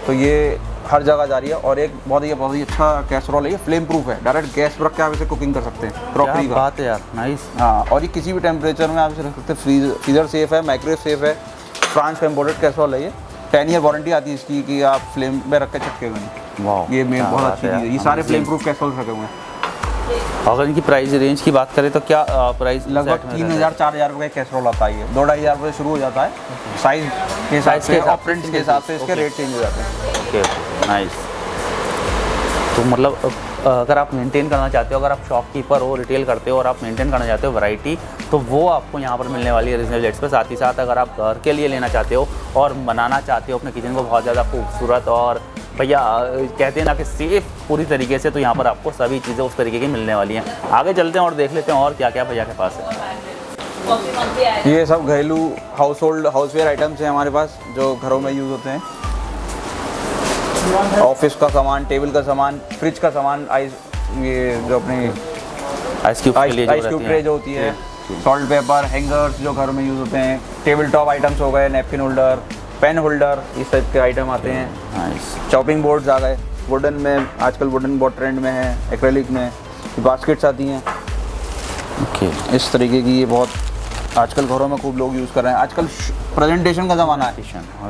तो ये हर जगह जा रही है, और एक बहुत ही अच्छा कैसरोल है, ये फ्लेम प्रूफ है, डायरेक्ट गैस पर रख के आप इसे कुकिंग कर सकते हैं, क्रॉकरी का। बात है यार, नाइस। हाँ, और ये किसी भी टेम्परेचर में आप इसे रख सकते हैं, फ्रीजर सेफ है, माइक्रोवेव सेफ है, फ्रांस का इंपोर्टेड कैसरोल है ये। 10 ईयर वारंटी आती है इसकी कि आप फ्लेम में रख के चटकेगा नहीं। वाह, ये मेन बहुत अच्छी चीज़ है, ये सारे फ्लेम प्रूफ कैसरोल रखे हुए हैं। अगर इनकी प्राइस रेंज की बात करें तो क्या प्राइस? लगभग 3000-4000 रुपये का कैसरोल आता है, ये 2500 रुपये शुरू हो जाता है। साइज के हिसाब से और प्रिंट्स के हिसाब से इसके रेट चेंज हो जाते हैं। Okay, nice. तो मतलब अगर आप मेंटेन करना चाहते हो, अगर आप शॉपकीपर हो, रिटेल करते हो और आप मेंटेन करना चाहते हो वैरायटी, तो वो आपको यहाँ पर मिलने वाली है रीजनेबल रेट्स पे। साथ ही साथ अगर आप घर के लिए लेना चाहते हो और बनाना चाहते हो अपने किचन को बहुत ज़्यादा खूबसूरत और भैया कहते हैं ना कि सेफ पूरी तरीके से, तो यहाँ पर आपको सभी चीज़ें उस तरीके की मिलने वाली हैं। आगे चलते हैं और देख लेते हैं और क्या क्या भैया के पास है। ये सब घरेलू हाउसवेयर आइटम्स हैं हमारे पास, जो घरों में यूज़ होते हैं। ऑफिस का सामान, टेबल का सामान, फ्रिज का सामान, ये जो अपनी आइस क्यूब के लिए आइस क्यूब ट्रे जो होती है, सॉल्ट पेपर, हैंगर्स जो घरों में यूज़ होते हैं, टेबल टॉप आइटम्स हो गए, नैपकिन होल्डर, पेन होल्डर, इस टाइप के आइटम आते हैं। चॉपिंग बोर्ड्स आ गए, वुडन में आजकल वुडन बहुत ट्रेंड में है, एक्रेलिक में बास्केट्स आती हैं। ओके, इस तरीके की ये बहुत आजकल घरों में खूब लोग यूज़ कर रहे हैं। आजकल प्रेजेंटेशन का ज़माना है,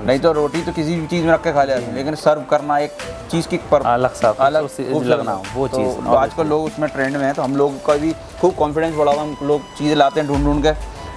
नहीं तो रोटी तो किसी भी चीज़ में रख के खा लेते हैं, लेकिन सर्व करना एक चीज़ की अलग सा अलग खूब लगना वो चीज़, तो आजकल लोग उसमें ट्रेंड में है। तो हम लोग का भी खूब कॉन्फिडेंस बढ़ा हुआ, हम लोग चीज़ें लाते हैं ढूंढ के,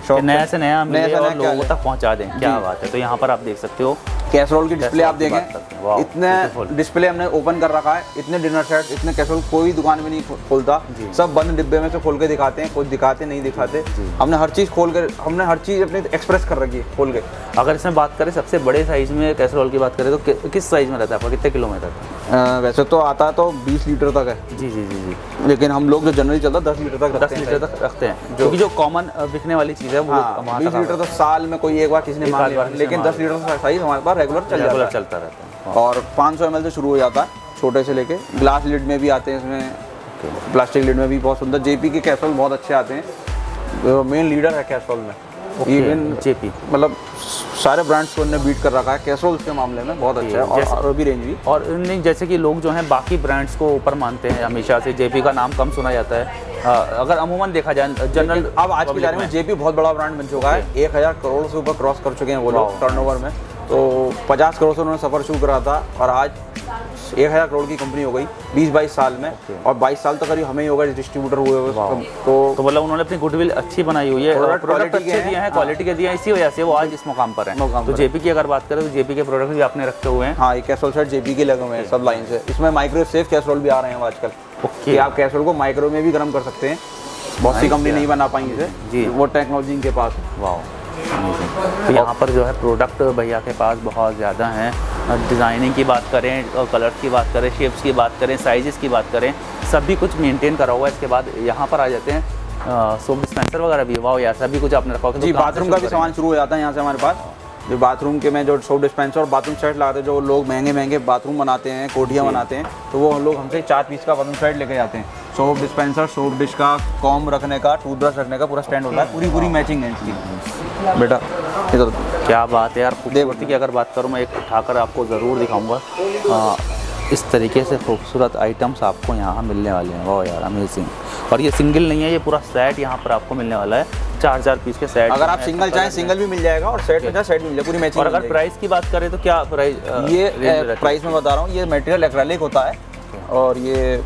शौक नया से नया मिले और क्या लोगों तक पहुंचा दें। क्या बात है। तो यहाँ पर आप देख सकते हो कैसरोल की डिस्प्ले आप कैसरोल की बात देखें, करते हैं। वाह, इतने beautiful। डिस्प्ले हमने ओपन कर रखा है, इतने डिनर सेट, इतने कैसरोल कोई दुकान में नहीं खोलता, सब बंद डिब्बे में से खोल के दिखाते हैं, कुछ दिखाते नहीं दिखाते। हमने हर चीज़ खोल कर, हमने हर चीज़ अपनी एक्सप्रेस कर रखी है खोल के। अगर इसमें बात करें सबसे बड़े साइज़ में कैसरोल की बात करें तो किस साइज़ में रहता है आपका, कितने किलो में रहता है? वैसे तो आता तो 20 लीटर तक है जी जी जी जी, लेकिन हम लोग जो जनरली चलता 10 लीटर तक 10 लीटर तक रखते हैं, क्योंकि जो कॉमन बिकने वाली चीज़ है वो वहाँ 20 लीटर तो साल में कोई एक बार किसी ने मांग लिया, लेकिन 10 लीटर का साइज हमारे पास रेगुलर चलता रहता है। और 500 ml से शुरू हो जाता है, छोटे से लेके ग्लास लिड में भी आते हैं, इसमें प्लास्टिक लिड में भी बहुत सुंदर जेपी के कैसरोल बहुत अच्छे आते हैं। मेन लीडर है कैसरोल में, इवन जेपी, मतलब सारे ब्रांड्स को उन्होंने बीट कर रखा है कैसरोल के मामले में, बहुत अच्छा है। और भी रेंज भी, और नहीं जैसे कि लोग जो हैं बाकी ब्रांड्स को ऊपर मानते हैं हमेशा से, जेपी का नाम कम सुना जाता है अगर अमूमन देखा जाए जनरल। अब आज की तारीख में जेपी बहुत बड़ा ब्रांड बन चुका है, 1000 करोड़ से ऊपर क्रॉस कर चुके हैं वो लोग टर्नओवर में। तो 50 करोड़ से उन्होंने सफ़र शुरू करा था और आज 1000 करोड़ की कंपनी हो गई 20-22 साल में, और 22 साल तक करीब हमें ही होगा डिस्ट्रीब्यूटर हुए हुए। तो मतलब उन्होंने अपनी गुडविल अच्छी बनाई हुई है, प्रोडक्ट अच्छे दिए हैं, क्वालिटी के दिए हैं, इसी वजह से वो आज इस मुकाम पर है। तो जेपी की अगर बात करें तो जेपी के प्रोडक्ट भी आपने रखे हुए हैं। हाँ, ये कैसरोल सेट जेपी के लगे हुए हैं सब लाइन से। इसमें माइक्रोवेव सेफ कैसरोल भी आ रहे हैं आजकल, कि आप कैसरोल को माइक्रोवेव में भी गर्म कर सकते हैं। बहुत सी कंपनी नहीं बना पाई इसे जी, वो टेक्नोलॉजी इनके पास है। वाह, तो यहाँ पर जो है प्रोडक्ट भैया के पास बहुत ज़्यादा हैं। डिज़ाइनिंग की बात करें, कलर्स की बात करें, शेप्स की बात करें, साइज़ की बात करें, सभी कुछ मेंटेन करा हुआ है। इसके बाद यहाँ पर आ जाते हैं सोप डिस्पेंसर वगैरह भी, वाह यार सभी कुछ आपने रखा होगा। जी, बाथरूम का भी सामान शुरू हो जाता है यहाँ से हमारे पास। जो बाथरूम के में जो सोप डिस्पेंसर और बाथरूम सेट लाते हैं, जो लोग महंगे बाथरूम बनाते हैं, कोठियाँ बनाते हैं, तो वो हम लोग हमसे 4 पीस का बाथरूम सेट लेके जाते हैं। सोप डिस्पेंसर, सोप डिश का, कॉम रखने का, टूथब्रश रखने का पूरा स्टैंड होता है, पूरी मैचिंग है इसकी। बेटा इधर, क्या बात है यार, खूबसूरती की अगर बात करूँ मैं एक उठाकर आपको ज़रूर दिखाऊंगा। इस तरीके से खूबसूरत आइटम्स आपको यहाँ मिलने वाले हैं। वाह यार, अमेजिंग। और ये सिंगल नहीं है, ये पूरा सेट यहाँ पर आपको मिलने वाला है। 4000 पीस के सेट। अगर आप सिंगल चाहें सिंगल भी मिल जाएगा, और सेट में चाहे सेट मिल जाएगा, पूरी मैचिंग। और अगर प्राइस की बात करें तो क्या प्राइस? ये प्राइस मैं बता रहा हूँ, ये मटेरियल एक्रेलिक होता है और ये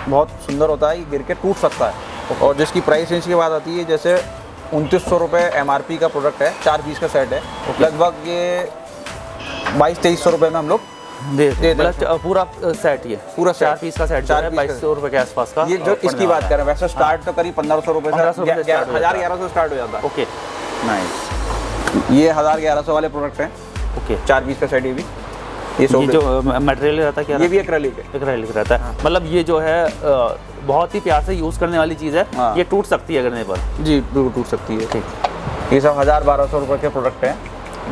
बहुत सुंदर होता है, ये गिर के टूट सकता है। और जिसकी प्राइस रेंज की बात आती है, जैसे 2900 रुपये MRP का प्रोडक्ट है, 4 पीस का सेट है, लगभग ये 2200-2300 रुपये में हम लोग दे पूरा सेट, ये पूरा 4 पीस का सेट 2200 रुपये के आसपास का। ये जो इसकी बात कर रहे हैं, वैसे स्टार्ट तो करीब 1500 रुपये से 1000-1100 स्टार्ट हो जाता है। Okay, nice. ये 1000-1100 वाले प्रोडक्ट हैं। ओके, 4 पीस का सेट ये भी। ये जो मटेरियल रहता है क्या? ये भी एक्रेलिक है। एक्रेलिक रहता है। मतलब ये जो है बहुत ही प्यार से यूज़ करने वाली चीज़ है। ये टूट सकती है गिरने पर। जी, बिल्कुल टूट सकती है। ठीक, ये सब 1000-1200 रुपये के प्रोडक्ट हैं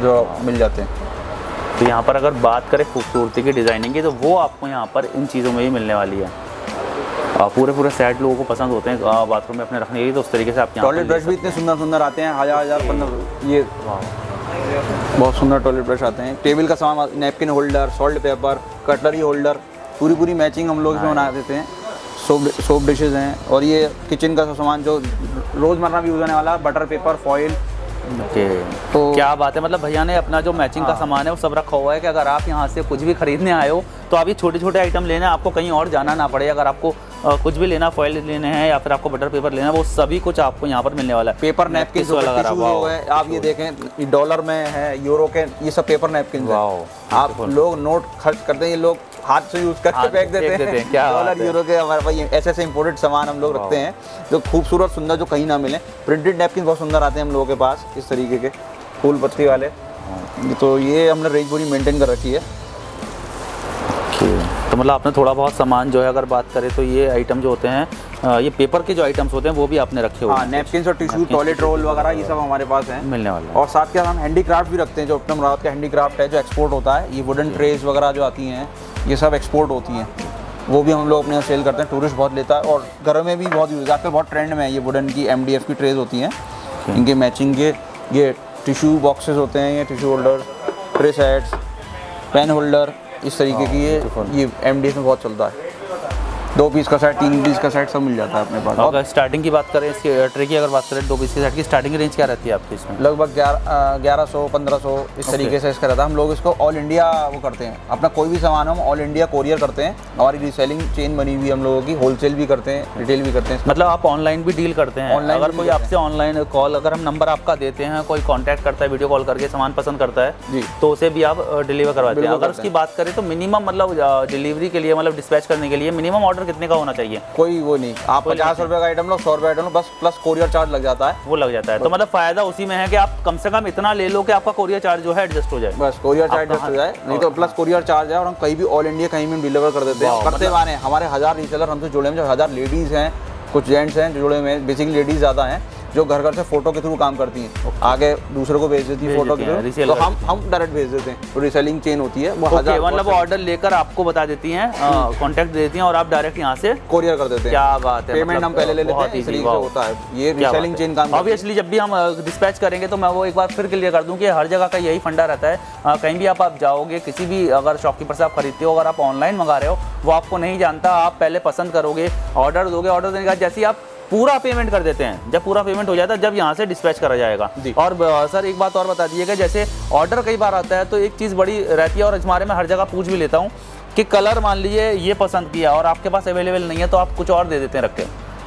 जो मिल जाते हैं। तो यहाँ पर अगर बात करें खूबसूरती की, डिज़ाइनिंग की, तो वो आपको यहाँ पर इन चीज़ों में ही मिलने वाली है। पूरे सेट लोगों को पसंद होते हैं बाथरूम में अपने रखने के लिए, तो उस तरीके से आप टॉयलेट ब्रश भी इतने सुंदर आते हैं, 1000-1500। ये बहुत सुंदर टॉयलेट ब्रश आते हैं। टेबल का सामान, napkin holder, salt pepper, cutlery holder, पूरी मैचिंग हम लोग इसमें बना देते हैं। सोप डिशेज हैं, और ये किचन का सामान जो रोज़मर्रा भी यूज़ होने वाला, बटर पेपर, फॉइल। ओके, तो क्या बात है। मतलब भैया ने अपना जो मैचिंग का सामान है वो सब रखा हुआ है कि अगर आप यहाँ से कुछ भी खरीदने आए हो तो आप ये छोटे आइटम लेना, आपको कहीं और जाना ना पड़े। अगर आपको कुछ भी लेना, फॉइल लेने हैं या फिर आपको बटर पेपर लेना, वो सभी कुछ आपको यहाँ पर मिलने वाला है। पेपर नैपकिन है, आप ये देखें डॉलर में है, यूरो के, ये सब पेपर नैपकिन। आप लोग नोट खर्च करते हैं, ये लोग हाथ से यूज करके फेंक देते हैं। क्या डॉलर यूरो के हमारे पास ऐसे इंपोर्टेड सामान हम लोग रखते हैं जो खूबसूरत सुंदर, जो कहीं ना मिले। प्रिंटेड नैपकिन बहुत सुंदर आते हैं हम लोगों के पास, इस तरीके के फूल पत्ती वाले। तो ये हमने रेंज पूरी मेंटेन कर रखी है। तो मतलब आपने थोड़ा बहुत सामान जो है अगर बात करें तो ये आइटम जो होते हैं ये पेपर के जो आइटम्स होते हैं वो भी आपने रखे हुए हाँ, हैं। नैपकिन और टिश्यू, टॉयलेट रोल वगैरह ये सब हमारे पास हैं मिलने वाला है। और साथ के हम हैंडीक्राफ्ट भी रखते हैं, जो अपना मुराद का हैंडीक्राफ्ट है जो एक्सपोर्ट होता है। ये वुडन ट्रेस वगैरह जो आती हैं ये सब एक्सपोर्ट होती हैं, वो भी हम लोग अपने यहाँ सेल करते हैं। टूरिस्ट बहुत लेता है और घरों में भी बहुत यूज़, आजकल बहुत ट्रेंड में है ये वुडन की MDF की ट्रेज होती हैं। इनके मैचिंग के ये टिश्यू बॉक्सेस होते हैं, ये tissue holder, tray sets, pen holder, इस तरीके की ये MDF में बहुत चलता है। 2 पीस का सेट, 3 पीस का सेट सब मिल जाता है अपने पास। अगर स्टार्टिंग की बात करें इसके ट्रे की अगर बात करें 2 पीस के सेट की स्टार्टिंग रेंज क्या रहती है आपकी इसमें? लगभग 1100-1500 इस तरीके से इसका रहता है। हम लोग इसको ऑल इंडिया वो करते हैं, अपना कोई भी सामान हम ऑल इंडिया कोरियर करते हैं। हमारी रीसेलिंग चेन बनी हुई हम लोगों की, होलसेल भी करते हैं, रिटेल भी करते हैं। मतलब आप ऑनलाइन भी डील करते हैं? Online अगर भी कोई करते आपसे ऑनलाइन कॉल, अगर हम नंबर आपका देते हैं, कोई कांटेक्ट करता है वीडियो कॉल करके सामान पसंद करता है जी, तो उसे भी आप डिलीवर करवाते हैं? बिल्कुल अगर करते उसकी बात करें तो मिनिमम मतलब डिलीवरी के लिए, मतलब डिस्पैच करने के लिए मिनिमम ऑर्डर कितने का होना चाहिए? कोई वो नहीं, आप 50 रुपये का आइटम लो, 100 रुपये आइटम लो, बस प्लस कोरियर चार्ज लग जाता है। वो लग जाता है। तो मतलब फायदा उसी में है कि आप कम से कम इतना ले लो कि आपका कोरियर चार्ज जो है एडजस्ट हो जाए। बस कोरियर चार्ज एडजस्ट हो जाए, नहीं तो प्लस कोरियर चार्ज है। और हम कहीं भी ऑल इंडिया कहीं भी डिलीवर कर देते हैं, करते हुए हैं। हमारे 1000 रीसेलर हमसे जुड़े हैं, जो 1000 लेडीज़ हैं, कुछ जेंट्स हैं जो जुड़े हुए हैं। बेसिकली लेडीज़ ज़्यादा हैं जो घर घर से फोटो के थ्रू काम करती हैं, आगे दूसरों को भेज देती है फोटो के थ्रू, तो हम डायरेक्ट भेज देते हैं। तो रीसेलिंग चेन होती है वो 1000, मतलब ऑर्डर लेकर आपको बता देती हैं, कांटेक्ट दे देती हैं और आप डायरेक्ट यहाँ से कोरियर कर देते हैं। क्या बात है, पेमेंट हम पहले ले लेते हैं, इस तरीके से होता है ये रीसेलिंग चेन काम। ऑब्वियसली जब भी हम डिस्पैच करेंगे तो मैं वो एक बार फिर क्लियर कर दूं कि हर जगह का यही फंडा रहता है। कहीं भी आप जाओगे, किसी भी अगर शॉपकीपर से आप खरीदते हो, अगर आप ऑनलाइन मंगा रहे हो, वो आपको नहीं जानता, आप पहले पसंद करोगे, ऑर्डर दोगे, ऑर्डर देने के बाद जैसे ही आप पूरा पेमेंट कर देते हैं, जब पूरा पेमेंट हो जाता है जब यहाँ से डिस्पैच करा जाएगा। और सर एक बात और बता दीजिएगा, जैसे ऑर्डर कई बार आता है तो एक चीज़ बड़ी रहती है और इस बारे में हर जगह पूछ भी लेता हूँ कि कलर मान लीजिए ये पसंद किया और आपके पास अवेलेबल नहीं है तो आप कुछ और दे देते हैं रख के,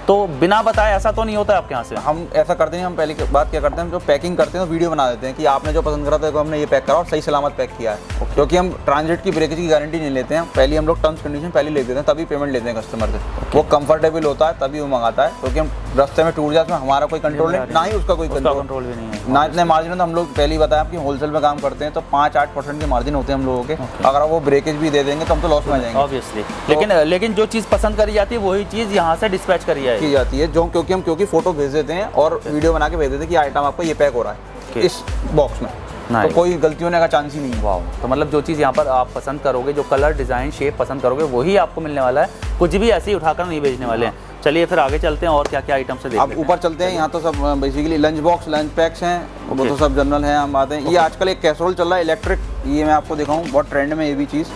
तो बिना बताए ऐसा तो नहीं होता है आपके यहाँ से? हम ऐसा करते हैं, हम पहले की बात क्या करते हैं, हम जो पैकिंग करते हैं तो वीडियो बना देते हैं कि आपने जो पसंद करा था तो हमने ये पैक करा और सही सलामत पैक किया है। क्योंकि हम ट्रांजिट की ब्रेकेज की गारंटी नहीं लेते हैं, पहले हम लोग टर्म्स कंडीशन पहले ले देते हैं, तभी पेमेंट लेते हैं कस्टमर से। वो कंफर्टेबल होता है तभी वो मंगाता है, क्योंकि हम रास्ते में टूट जाते हैं, हमारा कोई कंट्रोल नहीं, ना ही उसका कोई कंट्रोल भी नहीं है, ना इतने मार्जिन। तो हम लोग पहले ही बताया कि होलसेल में काम करते हैं तो 5-8% के मार्जिन होते हैं हम लोगों के। अगर वो ब्रेकेज भी दे देंगे तो हम तो लॉस में आ जाएंगे ऑब्वियसली। लेकिन जो चीज़ पसंद करी जाती है वही चीज़ यहाँ से डिस्पैच की जाती है, जो क्योंकि फोटो भेज देते हैं और वीडियो बना के भेज देते हैं कि आइटम आपको ये पैक हो रहा है इस बॉक्स में, तो कोई गलती होने का चांस ही नहीं है। वाह, तो मतलब जो चीज़ यहाँ पर आप पसंद करोगे, जो कलर, डिज़ाइन, शेप पसंद करोगे वही आपको मिलने वाला है, कुछ भी ऐसे ही उठाकर नहीं भेजने वाले हैं। चलिए फिर आगे चलते हैं और क्या क्या आइटम से देखते हैं। अब ऊपर चलते हैं, यहाँ तो सब basically lunch box, lunch PACS हैं, वो तो सब जनरल हैं, हम बात हैं। ये आजकल एक कैसरोल चल रहा है इलेक्ट्रिक, ये मैं आपको दिखाऊँ, बहुत ट्रेंड में ये भी चीज़।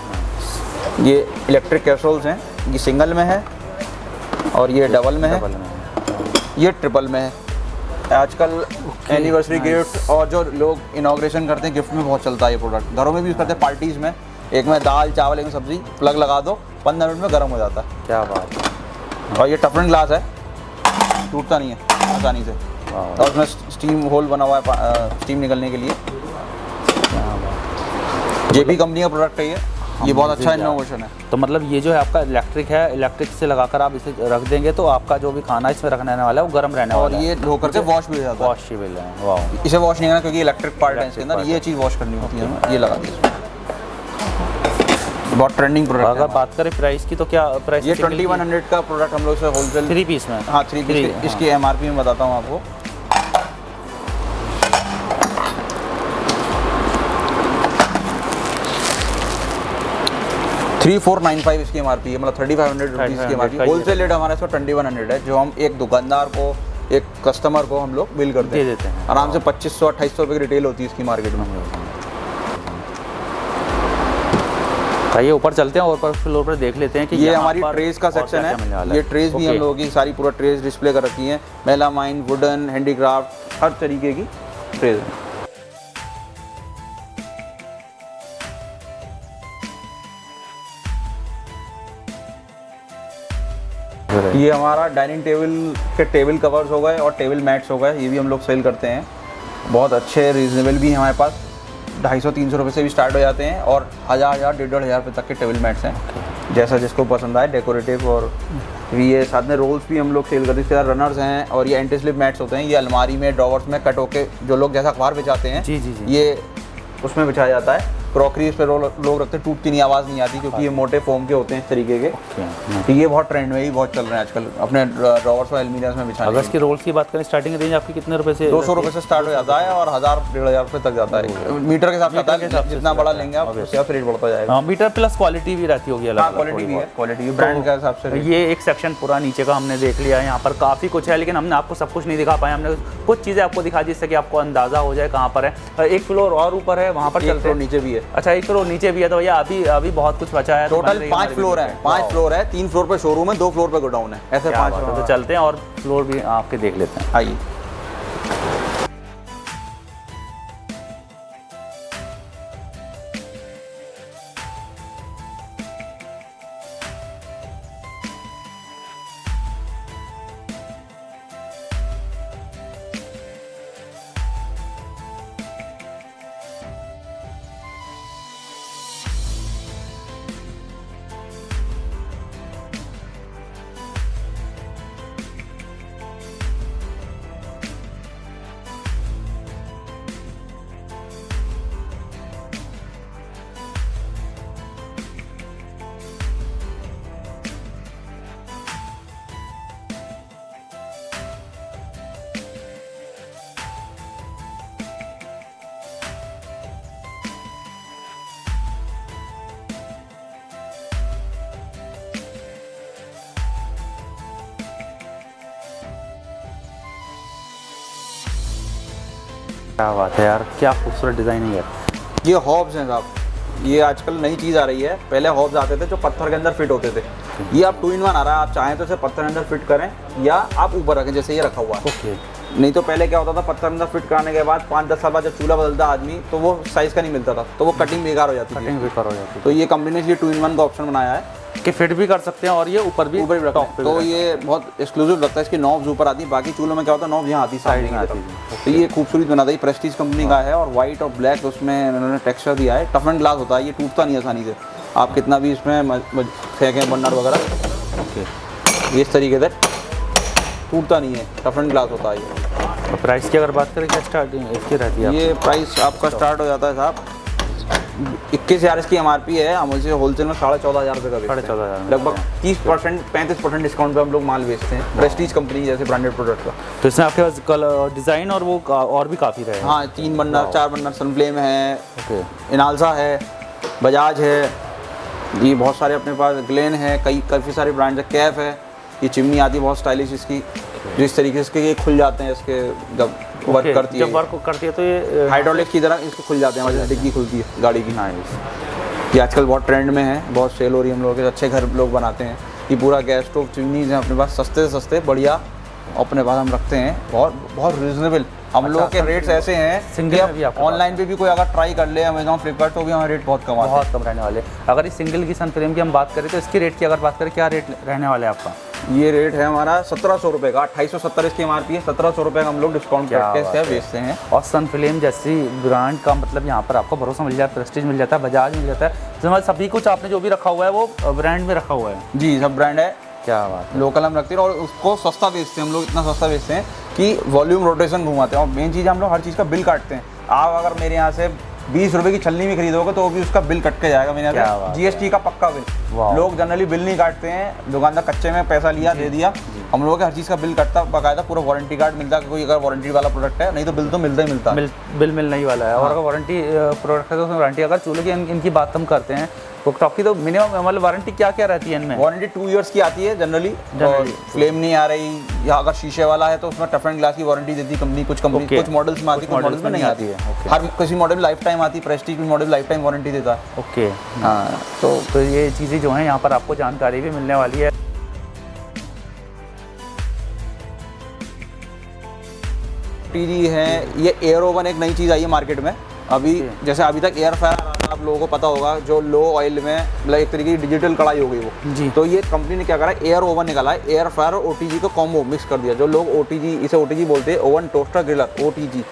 ये इलेक्ट्रिक कैसरोल्स हैं, ये सिंगल में है और ये डबल में है, ये ट्रिपल में है। आजकल एनिवर्सरी गिफ्ट और जो लोग इनॉग्रेशन करते हैं गिफ्ट में बहुत चलता है ये प्रोडक्ट। घरों में भी यूज़ करते हैं, पार्टीज़ में, एक में दाल चावल, एक में सब्जी, प्लग लगा दो, 15 मिनट में गर्म हो जाता है। क्या बात है। और ये टफन ग्लास है, टूटता नहीं है आसानी से, और उसमें स्टीम होल बना हुआ है स्टीम निकलने के लिए। JP कंपनी का प्रोडक्ट है ये बहुत अच्छा इनोवेशन है। तो मतलब ये जो है आपका इलेक्ट्रिक है, इलेक्ट्रिक से लगाकर आप इसे रख देंगे तो आपका जो भी खाना इसमें रखने वाला है वो गर्म रहने वाला है। और ये धो करके वॉश भी हो जाता है। वॉशेबल है, वाह। इसे वॉश नहीं करना क्योंकि इलेक्ट्रिक पार्ट है इसके अंदर, ये चीज़ वॉश करनी होती है। ये लगा दी, बहुत ट्रेंडिंग प्रोडक्ट। अगर बात करें प्राइस की तो क्या प्राइस? ये 2100 का प्रोडक्ट हम लोग से होलसेल 3 पीस में। हाँ 3 पीस, इसकी MRP में बताता हूँ आपको। $3495 इसकी MRP है, मतलब 3500 रुपीज़ की MRP। होलसेल रेट हमारा इसका 2100 है, जो हम एक दुकानदार को, एक कस्टमर को हम लोग बिल करते हैं आराम से। 2500-2800 रुपये की रिटेल होती है इसकी मार्केट में। आइए ऊपर चलते हैं और ऊपर फ्लोर पर देख लेते हैं कि ये हमारी ट्रेस का सेक्शन है। ये ट्रेस भी हम लोगों की सारी पूरा ट्रेस डिस्प्ले कर रखी है, मेलामाइन, वुडन, हैंडीक्राफ्ट, हर तरीके की ट्रेस है। ये हमारा डाइनिंग टेबल के टेबल कवर्स हो गए और टेबल मैट्स हो गए, ये भी हम लोग सेल करते हैं। बहुत अच्छे रीजनेबल भी हैं हमारे पास, 250-300 रुपये से भी स्टार्ट हो जाते हैं और 1000-1,500 रुपये तक के टेबल मैट्स हैं, जैसा जिसको पसंद आए, डेकोरेटिव। और ये साथ में रोल्स भी हम लोग सेल करते हैं, इसके साथ रनर्स हैं। और ये एंटी स्लिप मैट्स होते हैं, ये अलमारी में, ड्रॉवर्स में कट होके जो लोग जैसा अखबार बिछाते हैं, जी जी जी, ये उसमें बिछाया जाता है। क्रॉकरी इस पे लोग रखते हैं, टूटती नहीं, आवाज़ नहीं आती, क्योंकि ये मोटे फोम के होते हैं इस तरीके के। तो ये बहुत ट्रेंड में ही बहुत चल रहे हैं आजकल अपने ड्रॉवर्स और अलमीराज में बिछाने। अगर इसकी रोल्स की बात करें, स्टार्टिंग रेंज आपकी कितने रुपए से? 200 रुपये से स्टार्ट हो जाता है और 1000-1500 रुपये तक जाता है, मीटर के हिसाब से। जितना बड़ा लेंगे आप उसके हिसाब से रेट बढ़ता जाएगा। मीटर प्लस क्वालिटी भी रहती होगी अलग? क्वालिटी भी है, क्वालिटी ब्रांड के हिसाब से। ये एक सेक्शन पूरा नीचे का हमने देख लिया है, यहाँ पर काफ़ी कुछ है, लेकिन हमने आपको सब कुछ नहीं दिखा पाया। हमने कुछ चीज़ें आपको दिखा जिससे कि आपको अंदाज़ा हो जाए कहाँ पर है। एक फ्लोर और ऊपर है, वहाँ पर चलते हैं। नीचे भी है। अच्छा, एक फ्लोर नीचे भी है। तो भैया अभी बहुत कुछ बचा है। टोटल 5 फ्लोर है, 5 फ्लोर है, 3 फ्लोर पे शोरूम है, 2 फ्लोर पे गोडाउन है, ऐसे 5 फ्लोर। तो चलते हैं और फ्लोर भी आपके देख लेते हैं। आइए। क्या बात है यार, क्या खूबसूरत डिज़ाइनिंग है। ये हॉब्स हैं साहब, ये आजकल नई चीज़ आ रही है। पहले हॉब्स आते थे जो पत्थर के अंदर फिट होते थे, ये आप 2-in-1 आ रहा है। आप चाहें तो इसे पत्थर के अंदर फिट करें या आप ऊपर रखें, जैसे ये रखा हुआ है। ओके। नहीं तो पहले क्या होता था, पत्थर के अंदर फिट कराने के बाद 5-10 साल बाद जब चूल्हा बदलता आदमी, तो वो साइज़ का नहीं मिलता था, तो वो कटिंग बेकार हो जाती थी। तो ये कंपनी ने ये 2-in-1 का ऑप्शन बनाया है कि फिट भी कर सकते हैं और ये ऊपर भी टॉप पे। तो ये बहुत एक्सक्लूसिव लगता है, इसकी नॉब्स ऊपर आती है। बाकी चूल्हों में क्या होता है, नॉब्स यहाँ आती है साइड में आती है। तो ये खूबसूरत बनाता है, प्रेस्टीज कंपनी का है और वाइट और ब्लैक उसमें इन्होंने टेक्सचर दिया है। टफ एंड ग्लास होता है, ये टूटता नहीं आसानी से, आप कितना भी इसमें फेंकें बर्नर वगैरह। ओके, ये इस तरीके से टूटता नहीं है, टफ एंड ग्लास होता है ये। तो प्राइस की अगर बात करें, क्या स्टार्टिंग इसकी रहती है? ये प्राइस आपका स्टार्ट हो जाता है साहब 21,000 इसकी MRP है। हम उसे होलसेल में 14,500 रुपये का बेचते हैं। 14,500 लगभग 30-35% डिस्काउंट पे हम लोग माल बेचते हैं, प्रेस्टीज कंपनी जैसे ब्रांडेड प्रोडक्ट का। तो इसमें आपके पास डिज़ाइन और वो और भी काफ़ी रहे? हाँ, 3 बर्नर 4 बर्नर सनफ्लेम है, ओके, इनालसा है, बजाज है, ये बहुत सारे अपने पास ग्लेन है, काफ़ी सारे ब्रांड है, कैफ है। ये चिमनी आती है बहुत स्टाइलिश इसकी, जो इस तरीके से ये खुल जाते हैं इसके जब वर्क करती है। जब वर्क करती है तो ये हाइड्रोलिक की तरह इसको खुल जाते हैं, जैसे डिग्गी खुलती है गाड़ी की। ये आजकल बहुत ट्रेंड में है, बहुत सेल हो रही है। हम लोग के अच्छे घर लोग बनाते हैं। ये पूरा गैस स्टोव चिमनीज हैं अपने पास, सस्ते से सस्ते बढ़िया अपने पास हम रखते हैं, बहुत रीजनेबल। हम लोगों के रेट्स ऐसे हैं, सिंगल में भी आपको ऑनलाइन पे भी कोई अगर ट्राई कर ले अमेजॉन फ्लिपकार्ट, तो भी हमारे रेट बहुत कम आते हैं, बहुत कम रहने वाले। अगर इस सिंगल की सन फ्रेम की हम बात करें तो इसकी रेट की अगर बात करें, क्या रेट रहने वाला है आपका? ये रेट है हमारा 1700 रुपये का। 2870 इसकी MRP है, 1700 रुपये का हम लोग डिस्काउंट करके बेचते हैं। और सन फ्लेम जैसी ब्रांड का मतलब यहाँ पर आपको भरोसा मिल जाता है, प्रेस्टीज मिल जाता है, बजाज मिल जाता है। तो सभी कुछ आपने जो भी रखा हुआ है वो ब्रांड में रखा हुआ है? जी, सब ब्रांड है। क्या बात है। लोकल हम रखते हैं और उसको सस्ता बेचते हैं हम लोग, इतना सस्ता बेचते हैं कि वॉल्यूम रोटेशन घुमाते हैं। और मेन चीज़, हम लोग हर चीज़ का बिल काटते हैं। आप अगर मेरे यहाँ से 20 रुपये की छलनी भी खरीदोगे तो भी उसका बिल कट के जाएगा मेरे यहाँ से, GST का पक्का बिल। लोग जनरली बिल नहीं काटते हैं, दुकानदार कच्चे में पैसा लिया दे दिया। हम लोगों के हर चीज़ का बिल कटता, बाकायदा पूरा वारंटी कार्ड मिलता है, कोई अगर वारंटी वाला प्रोडक्ट है, नहीं तो बिल तो मिलता ही मिलता है। बिल मिलने ही वाला है। और अगर वारंटी प्रोडक्ट है तो उसमें वारंटी, अगर चूल्हे की इनकी बात हम करते हैं कुकटॉप की, तो मिनिमम मतलब वारंटी क्या क्या रहती है इनमें? वारंटी 2 इयर्स की आती है जनरली। फ्लेम नहीं आ रही, या अगर शीशे वाला है तो उसमें टफ एंड ग्लास की वारंटी देती है कंपनी। कुछ मॉडल्स में आती है, कुछ मॉडल्स में नहीं आती है। हर किसी मॉडल लाइफ टाइम आती है, प्रेस्टीज की मॉडल लाइफ टाइम वारंटी देता है। ओके, हाँ, तो ये चीज़ें जो हैं यहाँ पर आपको जानकारी भी मिलने वाली है। OTG है, ये एयर ओवन एक नई चीज़ आई है मार्केट में अभी। जैसे अभी तक एयर फ्रायर आप लोगों को पता होगा, जो लो ऑयल में मतलब एक तरीके की डिजिटल कढ़ाई हो गई वो जी। तो ये कंपनी ने क्या करा, एयर ओवन निकाला है, एयर फ्रायर और OTG को कॉम्बो मिक्स कर दिया। जो लोग OTG, इसे OTG बोलते हैं, ओवन टोस्टर ग्रिलर, OTG।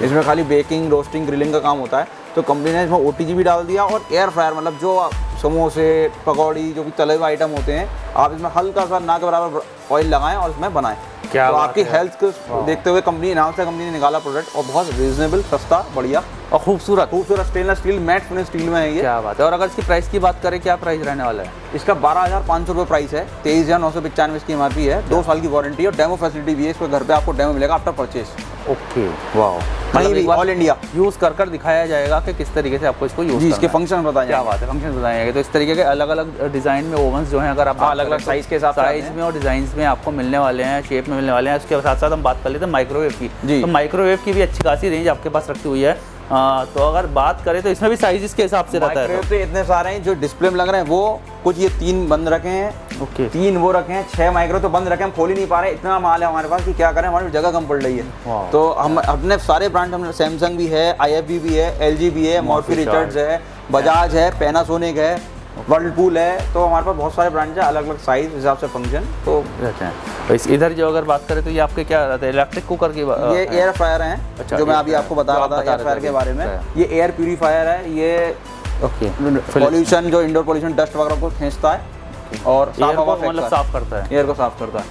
इसमें खाली बेकिंग, रोस्टिंग, ग्रिलिंग का काम होता है। तो कंपनी ने इसमें OTG भी डाल दिया और एयर फ्रायर, मतलब जो समोसे, पकौड़ी, जो भी तले हुए आइटम होते हैं, आप इसमें हल्का सा ना के बराबर ऑयल लगाएं और इसमें बनाएं। क्या तो आपकी हेल्थ को देखते हुए कंपनी ने निकाला प्रोडक्ट, और बहुत रीजनेबल, सस्ता, बढ़िया। और खूबसूरत खूबसूरत stainless steel matte finish steel में है ये। क्या बात है। और अगर इसकी प्राइस की बात करें, क्या प्राइस रहने वाला है? इसका 12,500 रुपये प्राइस है, 23,995 इसकी MRP है, 2 साल की वारंटी है और डेमो फैसिलिटी भी है। इसको घर पे आपको डेमो मिलेगा आफ्टर परचेज। ओके, वाह, कहीं भी ऑल इंडिया यूज़ कर दिखाया जाएगा कि किस तरीके से आपको इसको यूज़ जी, करना इसके है। फंक्शन बताएं। क्या बात है, फंक्शन बताए जाएंगे। तो इस तरीके के अलग अलग डिज़ाइन में ओवंस जो हैं, अगर आप अलग अलग साइज़ के हिसाब से साइज़ में और डिज़ाइन में आपको मिलने वाले हैं, शेप में मिलने वाले हैं। उसके साथ साथ हम बात कर लेते हैं माइक्रोवेव की। जी। तो माइक्रोवेव की भी अच्छी खासी रेंज आपके पास रखी हुई है। तो अगर बात करें तो इसमें भी साइज़ के हिसाब से रहता है। माइक्रोवेव तो इतने सारे हैं जो डिस्प्ले में लग रहे हैं, वो कुछ ये 3 बंद रखे हैं, ओके, 3 वो रखे हैं, 6 माइक्रो तो बंद रखे हैं, हम खोल ही नहीं पा रहे, इतना माल है हमारे पास कि क्या करें, हमारी जगह कम पड़ रही है। वाह। तो हम अपने सारे ब्रांड, हमने सैमसंग भी है, IFB भी है, LG भी है, मॉर्फी रिचर्ड्स है, बजाज है, पैनासोनिक है, वर्लपूल है। तो हमारे पास बहुत सारे ब्रांड हैं, अलग अलग साइज हिसाब से फंक्शन तो रहते हैं। तो इधर जो अगर बात करें तो ये आपके क्या रहता है? इलेक्ट्रिक कुकर की ये एयर फ्रायर हैं। अच्छा, जो मैं air अभी fryer, आपको बता जो रहा आप था बता एयर रहे फ्रायर थे के अभी, बारे में। अच्छा। ये एयर प्यूरीफायर है, ये ओके, पॉल्यूशन जो इंडोर पॉल्यूशन डस्ट वगैरह को खींचता है और एयर साफ हवा को मतलब फेंकता साफ करता है। है, एयर को साफ करता है।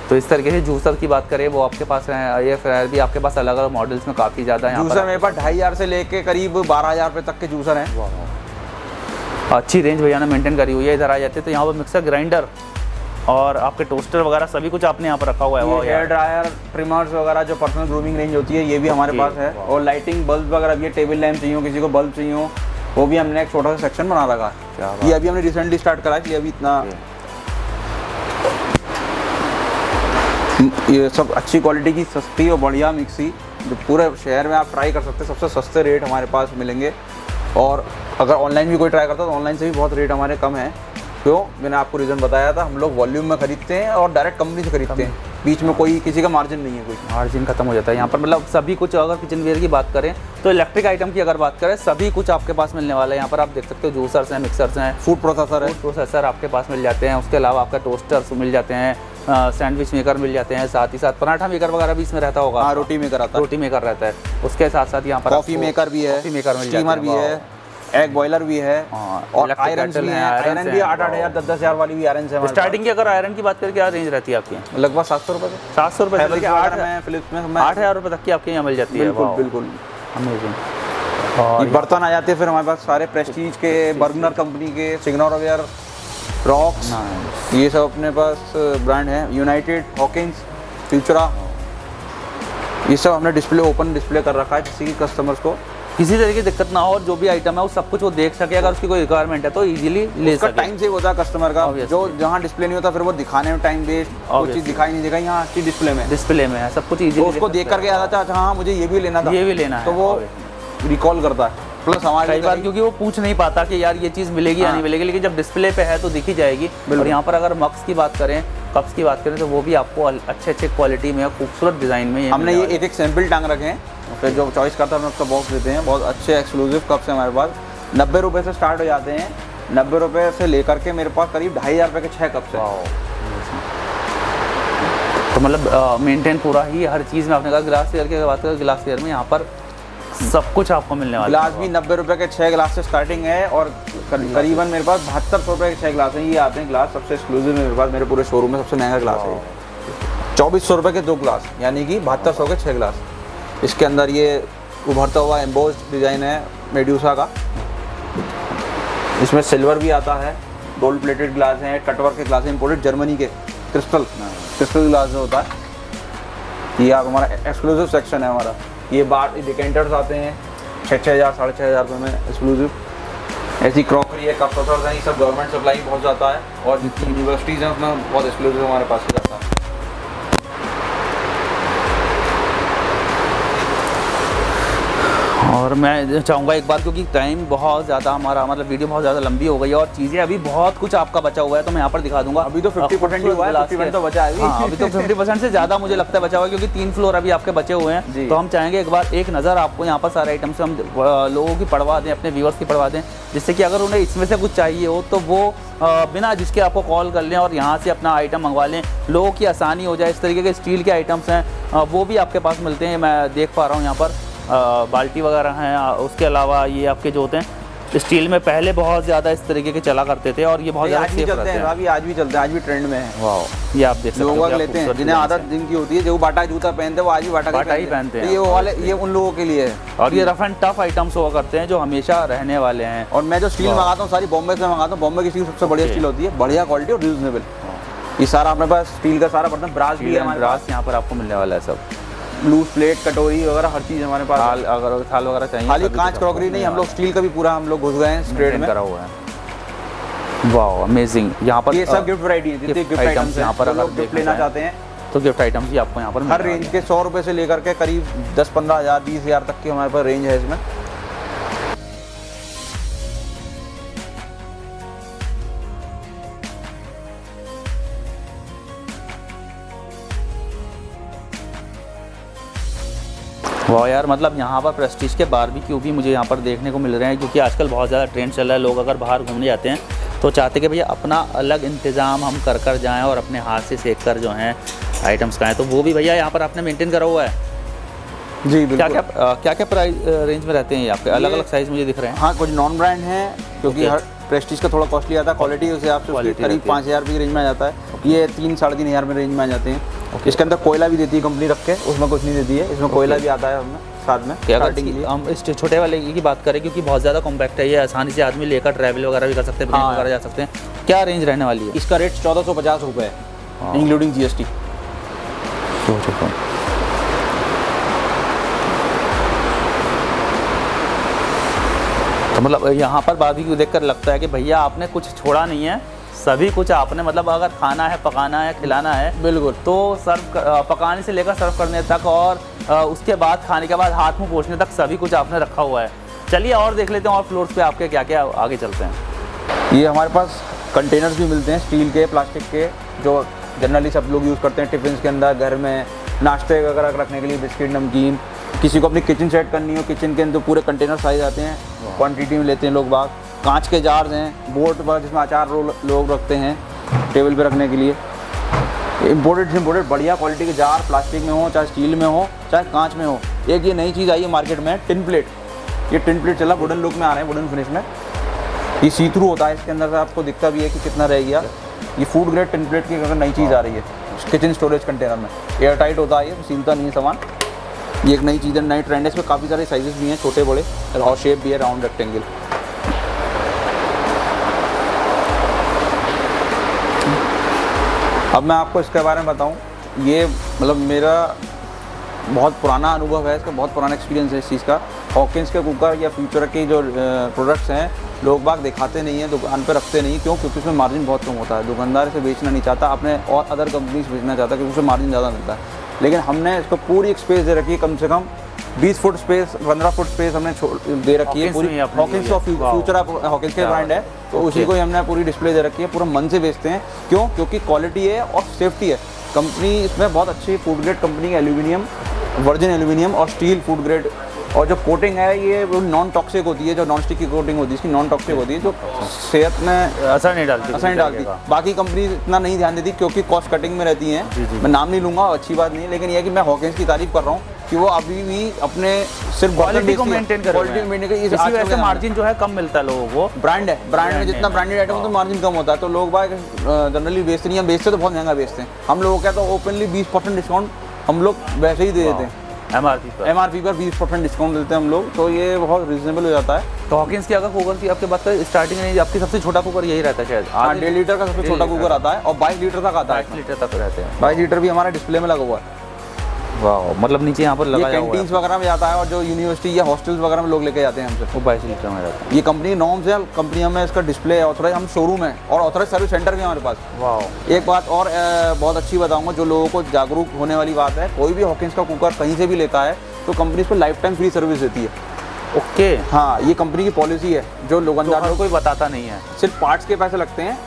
तो इस तरीके से जूसर की बात करें, वो आपके पास है। एयर फ्रायर भी आपके पास अलग अलग मॉडल्स में काफ़ी ज़्यादा है। जूसर मेरे पास 2,500 से लेके करीब 12,000 रुपये तक के जूसर हैं। अच्छी रेंज भैया ने मेंटेन करी हुई है। इधर आ जाते हैं तो यहाँ पर मिक्सर ग्राइंडर और आपके टोस्टर वगैरह सभी कुछ आपने यहाँ पर रखा हुआ है। वो हेयर ड्रायर, ट्रिमर्स वगैरह जो पर्सनल ग्रूमिंग रेंज होती है, ये भी हमारे ओके, पास है। और लाइटिंग बल्ब वगैरह भी है, टेबल लैंप चाहिए हो, किसी को बल्ब चाहिए हो, वो भी हमने एक छोटा सा सेक्शन बना रखा क्या है। बात ये अभी हमने रिसेंटली स्टार्ट करा है, कि अभी इतना ये सब अच्छी क्वालिटी की सस्ती और बढ़िया मिक्सी जो पूरे शहर में आप ट्राई कर सकते हैं। सबसे सस्ते रेट हमारे पास मिलेंगे। और अगर ऑनलाइन भी कोई ट्राई करता है तो ऑनलाइन से भी बहुत रेट हमारे कम है। क्यों? मैंने आपको रीज़न बताया था, हम लोग वॉल्यूम में खरीदते हैं और डायरेक्ट कंपनी से खरीदते हैं, बीच में कोई किसी का मार्जिन नहीं है, कोई मार्जिन खत्म हो जाता है यहाँ पर। मतलब सभी कुछ, अगर किचन वेयर की बात करें तो इलेक्ट्रिक आइटम की अगर बात करें, सभी कुछ आपके पास मिलने वाला है। यहाँ पर आप देख सकते हो जूसर्स हैं, मिक्सर्स हैं, फूड प्रोसेसर है, फूड प्रोसेसर आपके पास मिल जाते हैं। उसके अलावा आपका टोस्टर्स मिल जाते हैं, सैंडविच मेकर मिल जाते हैं, साथ ही साथ पराठा मेकर वगैरह भी इसमें रहता होगा। हाँ, रोटी मेकर आता है, रोटी मेकर रहता है। उसके साथ साथ यहाँ पर कॉफ़ी मेकर भी है, कॉफ़ी मेकर मिल स्टीमर भी है, एग बॉयलर भी है, और electric आयरन kettle भी हैं, है। आयरन irons भी हैं। 8,000 10,000 वाली भी आयरन है। स्टार्टिंग की अगर आयरन की बात करें, क्या रेंज रहती है आपकी? लगभग 700 रुपये से 700 रुपये से 8 में, फिलिप्स में 8,000 रुपये तक की आपके यहाँ मिल जाती है। बिल्कुल बिल्कुल। अमेजिंग। ये और बर्तन आ जाते हैं फिर हमारे पास सारे प्रेस्टीज के, बर्गनर कंपनी के, सिग्नोरवेयर, रॉक्स, ये सब अपने पास ब्रांड हैं। यूनाइटेड, हॉकिंस, फ्यूचरा, ये सब हमने डिस्प्ले, ओपन डिस्प्ले कर रखा है किसी की कस्टमर्स को किसी तरह की दिक्कत ना हो और जो भी आइटम है वो सब कुछ वो देख सके। अगर उसकी कोई रिक्वायरमेंट है तो इजीली ले उसका सके। टाइम सेव होता है कस्टमर का। Obviously। जो जहाँ डिस्प्ले नहीं होता फिर वो दिखाने में टाइम वेस्ट, वो Obviously। चीज़ दिखाई नहीं देगा, यहाँ अच्छी डिस्प्ले में डिस्प्ले में है सब कुछ तो इजीली। उसको देख करके याद आता है, अच्छा हाँ मुझे ये भी लेना था, ये भी लेना है तो वो रिकॉल करता है। प्लस हमारे कई बार क्योंकि वो पूछ नहीं पाता कि यार ये चीज़ मिलेगी या हाँ। नहीं मिलेगी, लेकिन जब डिस्प्ले पे है तो दिख ही जाएगी। और यहाँ पर अगर मग्स की बात करें, कप्स की बात करें, तो वो भी आपको अच्छे क्वालिटी में, खूबसूरत डिज़ाइन में हमने ये एक सैंपल टांग रखे हैं, फिर जो चॉइस करता है हम उसका बॉक्स देते हैं। बहुत अच्छे एक्सक्लूसिव कप्स हैं हमारे पास, 90 रुपये से स्टार्ट हो जाते हैं। 90 रुपये से लेकर के मेरे पास करीब 2,500 रुपये के 6 कप्स हैं। तो मतलब मेंटेन पूरा ही हर चीज़ में। आपने कहा ग्लास वेयर की बात करें, ग्लास वेयर में यहाँ पर सब कुछ आपको मिलने वाला गिलास भी 90 रुपये के 6 गिलास से स्टार्टिंग है और करीबन मेरे पास 7200 रुपये के 6 गिलास हैं। ये आते हैं गिलास सबसे एक्सक्लूसिव मेरे पास, मेरे पूरे शोरूम में सबसे महंगा गिलास है। 2400 रुपये के 2 गिलास, यानी कि 7200 के 6 गिलास। इसके अंदर ये उभरता हुआ एम्बोस्ड डिज़ाइन है मेड्यूसा का। इसमें सिल्वर भी आता है, गोल्ड प्लेटेड ग्लास हैं, कटवर्क के ग्लास हैं, इम्पोर्टेड जर्मनी के, क्रिस्टल ग्लास जो होता है। ये आप हमारा एक्सक्लूसिव सेक्शन है हमारा। ये बार डिकेंटर्स आते हैं 6,000 साढ़े 6,000 रुपये में एक्सक्लूसिव। ऐसी क्रॉकरी है, कप सॉसर्स हैं, ये सब गवर्नमेंट सप्लाई बहुत जाता है और जितनी यूनिवर्सिटीज़ हैं उसमें बहुत एक्सक्लूसिव हमारे पास से जाता है। और मैं चाहूँगा एक बार, क्योंकि टाइम बहुत ज़्यादा हमारा, मतलब वीडियो बहुत ज़्यादा लंबी हो गई है और चीज़ें अभी बहुत कुछ आपका बचा हुआ है, तो मैं यहाँ पर दिखा दूंगा। अभी तो 50% ही हुआ है, 50% तो बचा है। हाँ, अभी तो 50% से ज़्यादा मुझे लगता है बचा हुआ है, क्योंकि 3 फ्लोर अभी आपके बचे हुए हैं। तो हम चाहेंगे एक बार एक नज़र आपको यहाँ पर सारे आइटम से हम लोगों की पढ़वा दें, अपने व्यूअर्स की पढ़वा दें, जिससे कि अगर उन्हें इसमें से कुछ चाहिए हो तो वो बिना जिसके आपको कॉल कर लें और यहाँ से अपना आइटम मंगवा लें, लोगों की आसानी हो जाए। इस तरीके के स्टील के आइटम्स हैं वो भी आपके पास मिलते हैं, मैं देख पा रहा हूँ यहाँ पर बाल्टी वगैरह हैं। उसके अलावा ये आपके जो होते हैं स्टील में पहले बहुत ज़्यादा इस तरीके के चला करते थे और ये बहुत ज़्यादा आज भी सेफ चलते रहते हैं हैं। अभी, आज भी चलते हैं, आज भी ट्रेंड में है। वाह, ये आप देख सकते हो लोग क्या लेते हैं खूबसूरत जिन्हें डिज़ाइन आदत जिनकी होती है, जो बाटा जूता पहनते हैं वो आज भी बाटा बाटा ही पहनते हैं। तो ये वो वाले, ये उन लोगों के लिए है। है। और ये रफ एंड टफ आइटम्स हुआ करते हैं जो हमेशा रहने वाले हैं। और मैं जो स्टील मंगाता हूँ सारी बॉम्बे से मंगाता हूँ। बॉम्बे की स्टील सबसे बढ़िया स्टील होती है, बढ़िया क्वालिटी और रीजनेबल। ये सारा अपने पास स्टील का सारा बर्तन, ब्रास भी है हमारे पास, ब्रास यहाँ पर आपको मिलने वाला है सब। लूज प्लेट, कटोरी वगैरह हर चीज़ हमारे पास है। थाल, अगर थाल वगैरह चाहिए, खाली सभी कांच कुछ क्रॉकरी आपको नहीं, हम लोग मिलने स्टील का भी पूरा हम लोग घुस गए हैं वाला ट्रेड है। में। करा हुआ है। वाह, अमेजिंग। यहाँ पर ये सब गिफ्ट वैरायटी है, जितने गिफ्ट आइटम्स यहाँ पर अगर गिफ्ट लेना चाहते हैं तो गिफ्ट आइटम्स भी आपको यहाँ पर हर मिलने रेंज वाले के 100 रुपये से लेकर के करीब 10-15 हज़ार 20 हज़ार तक की हमारे पास रेंज है इसमें। हैं। वाह यार, मतलब यहाँ पर प्रेस्टीज के बारबेक्यू भी मुझे यहाँ पर देखने को मिल रहे हैं, क्योंकि आजकल बहुत ज़्यादा ट्रेंड चल रहा है। लोग अगर बाहर घूमने जाते हैं तो चाहते कि भैया अपना अलग इंतज़ाम हम कर जाएँ और अपने हाथ से सेक कर जो हैं आइटम्स खाएँ, तो वो भी भैया यहाँ पर आपने मेंटेन करा हुआ है। जी क्या बिल्कुल। क्या प्राइस रेंज में रहते हैं ये आपके? अलग अलग साइज़ मुझे दिख रहे हैं। हाँ, कुछ नॉन ब्रांड हैं क्योंकि Okay. हर प्रेस्टीज का थोड़ा कॉस्टली आता है, क्वालिटी उस हिसाब से उसकी Quality करीब रहती है। 5,000 रुपये की रेंज में आ जाता है। ये 3-3.5 हज़ार में रेंज में आ जाते हैं। इसके अंदर कोयला भी देती है कंपनी रख के, उसमें कुछ नहीं देती है, इसमें कोयला भी आता है हमें साथ में। कि अगर starting के लिए। हम इस छोटे वाले की बात करें, क्योंकि बहुत ज़्यादा कॉम्पैक्ट है, ये आसानी से आदमी लेकर ट्रैवल वगैरह भी कर सकते हैं, हाँ। वगैरह जा सकते हैं। क्या रेंज रहने वाली है? इसका रेट 1450 रुपये हाँ। है, इंक्लूडिंग GST। तो मतलब यहाँ पर बारबेक्यू देखकर लगता है कि भैया आपने कुछ छोड़ा नहीं है, सभी कुछ आपने, मतलब अगर खाना है, पकाना है, खिलाना है, बिल्कुल। तो पकाने से लेकर सर्व करने तक और उसके बाद खाने के बाद हाथ मुंह पोंछने तक सभी कुछ आपने रखा हुआ है। चलिए और देख लेते हैं और फ्लोर्स पे आपके क्या क्या, आगे चलते हैं। ये हमारे पास कंटेनर्स भी मिलते हैं स्टील के, प्लास्टिक के, जो जनरली सब लोग यूज़ करते हैं टिफ़िन के अंदर, घर में नाश्ते वगैरह रखने के लिए, बिस्किट, नमकीन। किसी को अपनी किचन सेट करनी हो, किचन के अंदर पूरे कंटेनर साइज आते हैं, क्वांटिटी में लेते हैं लोग बाग। कांच के जार्स हैं, बोर्ड पर जिसमें अचार लोग रखते हैं टेबल पे रखने के लिए। इम्पोर्टेड से इम्पोर्टेड बढ़िया क्वालिटी के जार, प्लास्टिक में हो, चाहे स्टील में हो, चाहे कांच में हो। एक ये नई चीज़ आई है मार्केट में, टिन प्लेट। ये टिन प्लेट चला, वुडन लुक में आ रहे हैं, वुडन फिनिश में। ये सी थ्रू होता है, इसके अंदर से आपको दिखता भी है कि कितना रह गया। ये फूड ग्रेड टिन प्लेट की अगर नई चीज़ आ रही है किचन स्टोरेज कंटेनर में, एयर टाइट होता है, ये सीलता नहीं है सामान। ये एक नई चीज़ है, नई ट्रेंड है। इसमें काफ़ी सारे साइजेस भी हैं, छोटे बड़े, और शेप भी है राउंड रेक्टेंगल। अब मैं आपको इसके बारे में बताऊं, ये मतलब मेरा बहुत पुराना अनुभव है, इसका बहुत पुराना एक्सपीरियंस है इस चीज़ का। हॉकिंस के कुकर या फ्यूचर के जो प्रोडक्ट्स हैं, लोग बाग दिखाते नहीं हैं, दुकान पे रखते नहीं। क्यों? क्योंकि उसमें मार्जिन बहुत कम होता है, दुकानदार इसे बेचना नहीं चाहता, अपने और अदर कंपनीज बेचना चाहता है क्योंकि उसमें मार्जिन ज़्यादा मिलता है। लेकिन हमने इसको पूरी एक स्पेस दे रखी है, कम से कम 20 फुट स्पेस, 15 फुट स्पेस हमने दे रखी है पूरी। हॉकिंस का फ्यूचर हॉकिंस के ब्रांड है, तो उसी को ही हमने पूरी डिस्प्ले दे रखी है, पूरा मन से बेचते हैं। क्यों? क्योंकि क्वालिटी है और सेफ्टी है। कंपनी इसमें बहुत अच्छी फूड ग्रेड कंपनी है, एल्यूमिनियम, वर्जिन एल्यूमिनियम और स्टील फूड ग्रेड। और जो कोटिंग है ये नॉन टॉक्सिक होती है, जो नॉन स्टिक की कोटिंग होती है इसकी नॉन टॉक्सिक होती है, जो सेहत में असर नहीं डालती, असर नहीं डालती। बाकी कंपनी इतना नहीं ध्यान देती क्योंकि कॉस्ट कटिंग में रहती हैं। जी, जी। मैं नाम नहीं लूँगा, अच्छी बात नहीं, लेकिन यह है कि मैं हॉकिंस की तारीफ कर रहा हूँ कि वो अभी भी अपने सिर्फ क्वालिटी को मेंटेन कर रहे हैं। क्वालिटी इसी वजह से मार्जिन जो है कम मिलता है लोगों को। ब्रांड है, ब्रांड में जितना ब्रांडेड आइटम होता है मार्जिन कम होता है, तो लोग बाग जनरली बेचते नहीं हैं। बेचते तो बहुत महंगा बेचते हैं। हम लोगों का तो ओपनली 20% डिस्काउंट हम लोग वैसे ही दे देते हैं। MRP पर 20% डिस्काउंट देते हैं हम लोग, तो ये बहुत रीजनेबल हो जाता है। तो हॉकिंस की अगर कुकर की आपके बात करें, स्टार्टिंग में आपकी सबसे छोटा कुकर यही रहता है शायद। हाँ, 1.5 लीटर का सबसे छोटा कुकर आता है और 22 लीटर तक आता है। 22 लीटर तक रहते हैं। 22 लीटर भी हमारा डिस्प्ले में लगा हुआ है। वाह, मतलब नीचे यहाँ पर ये लगाया हुआ है। कैंटीन्स वगैरह में जाता है और जो यूनिवर्सिटी या हॉस्टल्स वगैरह में लोग लेके जाते हैं हमसे। वो 22 लीटर में रहता है। ये कंपनी नॉर्म्स है, कंपनी में इसका डिस्प्ले है, ऑथराइज हम शोरूम है और ऑथराइज सर्विस सेंटर भी है हमारे पास। वाह। एक बात और बहुत अच्छी बताऊंगा, जो लोगों को जागरूक होने वाली बात है, कोई भी हॉकिंस का कुकर कहीं से भी लेता है तो कंपनी इस पर लाइफ टाइम फ्री सर्विस देती है। ओके। हाँ, ये कंपनी की पॉलिसी है, जो दुकानदारों कोई बताता नहीं है। सिर्फ पार्ट्स के पैसे लगते हैं,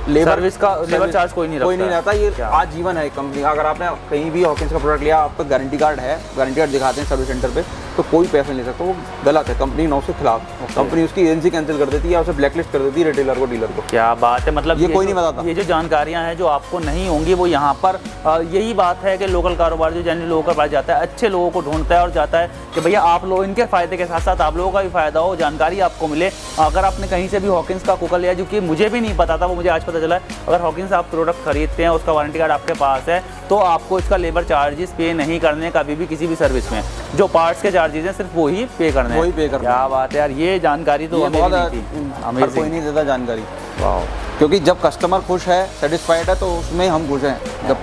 लेबर चार्ज कोई नहीं रहता। ये आजीवन है कंपनी। अगर आपने कहीं भी हॉकिंस का प्रोडक्ट लिया, आपका गारंटी कार्ड है, गारंटी कार्ड दिखाते हैं सर्विस सेंटर पे, तो कोई पैसे नहीं ले सकता, वो गलत है, कंपनी नॉर्म्स के खिलाफ। कंपनी उसकी एजेंसी कैंसिल कर देती है या उसे ब्लैकलिस्ट कर देती है रिटेलर को, डीलर को। क्या बात है, मतलब ये कोई नहीं बताता। ये जो जानकारियां हैं जो आपको नहीं होंगी वो यहाँ पर यही बात है कि लोकल कारोबार जो जनरली लोगों के पास जाता है, अच्छे लोगों को ढूंढता है और जाता है कि भैया आप लोग इनके फ़ायदे के साथ साथ आप लोगों का भी फ़ायदा हो, जानकारी आपको मिले। अगर आपने कहीं से भी हॉकिंस का कुकर लिया, जो कि मुझे भी नहीं पता था, वो मुझे आज पता चला है। अगर हॉकिंस आप प्रोडक्ट खरीदते हैं, उसका वारंटी कार्ड आपके पास है, तो आपको इसका लेबर चार्जेस पे नहीं करने कभी भी किसी भी सर्विस में। जो पार्ट्स के चार्जेस हैं सिर्फ वही पे करने हैं। वही पे करना। क्या बात है यार, ये जानकारी तो हमें बहुत भी नहीं थी। हर कोई नहीं देता जानकारी। वाह, क्योंकि जब कस्टमर खुश है, सेटिस्फाइड है, तो उसमें हम खुश हैं। जब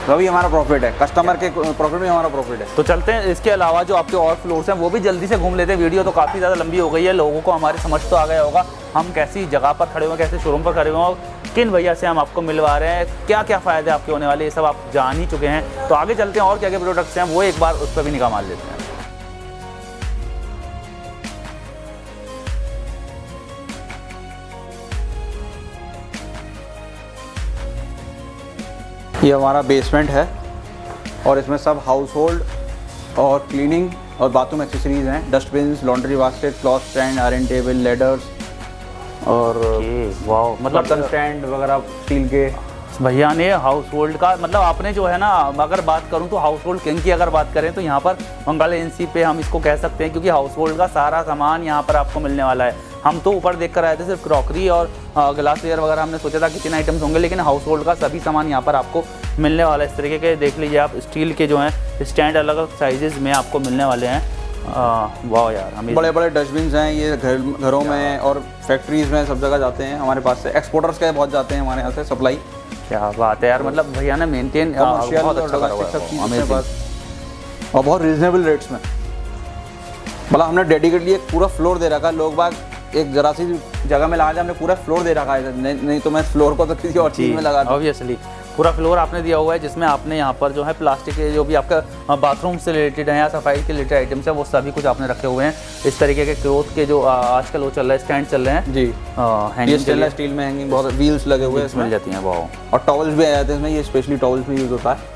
तभी हमारा प्रॉफिट है, कस्टमर के प्रॉफिट में हमारा प्रॉफिट है। तो चलते हैं, इसके अलावा जो आपके और फ्लोर्स हैं वो भी जल्दी से घूम लेते हैं। वीडियो तो काफ़ी ज़्यादा लंबी हो गई है, लोगों को हमारी समझ तो आ गया होगा हम कैसी जगह पर खड़े हुए, कैसे शोरूम पर खड़े हुए हैं, किन भैया से हम आपको मिलवा रहे हैं, क्या क्या फ़ायदे आपके होने वाले, ये सब आप जान ही चुके हैं। तो आगे चलते हैं और क्या क्या प्रोडक्ट्स हैं वो एक बार उस पर भी निगाह मार लेते हैं। ये हमारा बेसमेंट है और इसमें सब हाउस होल्ड और क्लीनिंग और बाथरूम एक्सेसरीज हैं। Dustbin, laundry basket, cloth stand, iron table, ladders और वाह, मतलब बर्तन स्टैंड वगैरह स्टील के। भैया ने हाउस होल्ड का, मतलब आपने जो है ना, अगर बात करूं तो हाउस होल्ड किंग की अगर बात करें तो यहाँ पर मंगल एजेंसी पे हम इसको कह सकते हैं, क्योंकि हाउस होल्ड का सारा सामान यहाँ पर आपको मिलने वाला है। हम तो ऊपर देख कर आए थे सिर्फ क्रॉकरी और ग्लासवेयर वगैरह, हमने सोचा था कि 3 आइटम्स होंगे, लेकिन हाउस होल्ड का सभी सामान यहाँ पर आपको मिलने वाला है। इस तरीके के देख लीजिए आप, स्टील के जो हैं स्टैंड अलग अलग साइजेज़ में आपको मिलने वाले हैं। वाह यार, हमें बड़े बड़े डस्टबिन हैं, ये घरों में और फैक्ट्रीज में सब जगह जाते हैं हमारे पास से। एक्सपोर्टर्स के बहुत जाते हैं हमारे यहाँ से सप्लाई। क्या बात है यार, मतलब भैया ने मेंटेन बहुत अच्छा करा हुआ है, अमेजिंग। और बहुत रीजनेबल रेट्स में। मतलब हमने डेडिकेटली एक पूरा फ्लोर दे रखा है। लोग बाग एक जरा सी जगह में लगा हमने पूरा फ्लोर दे रखा है, नहीं तो मैं फ्लोर को तो किसी और चीज़ में लगा दूं। ऑब्वियसली पूरा फ्लोर आपने दिया हुआ है, जिसमें आपने यहाँ पर जो है प्लास्टिक के जो भी आपका बाथरूम से रिलेटेड है या सफाई के रिलेटेड आइटम्स है वो सभी कुछ आपने रखे हुए हैं। इस तरीके के क्लोथ के जो आजकल वो चल रहा है, स्टैंड चल रहे हैं जी, हैंगिंग स्टील में हैंगिंग, बहुत व्हील्स लगे हुए हैं, मिल जाती हैं। वाह, और टॉवल्स भी आ जाते हैं इसमें, ये स्पेशली टॉवल्स में यूज़ होता है।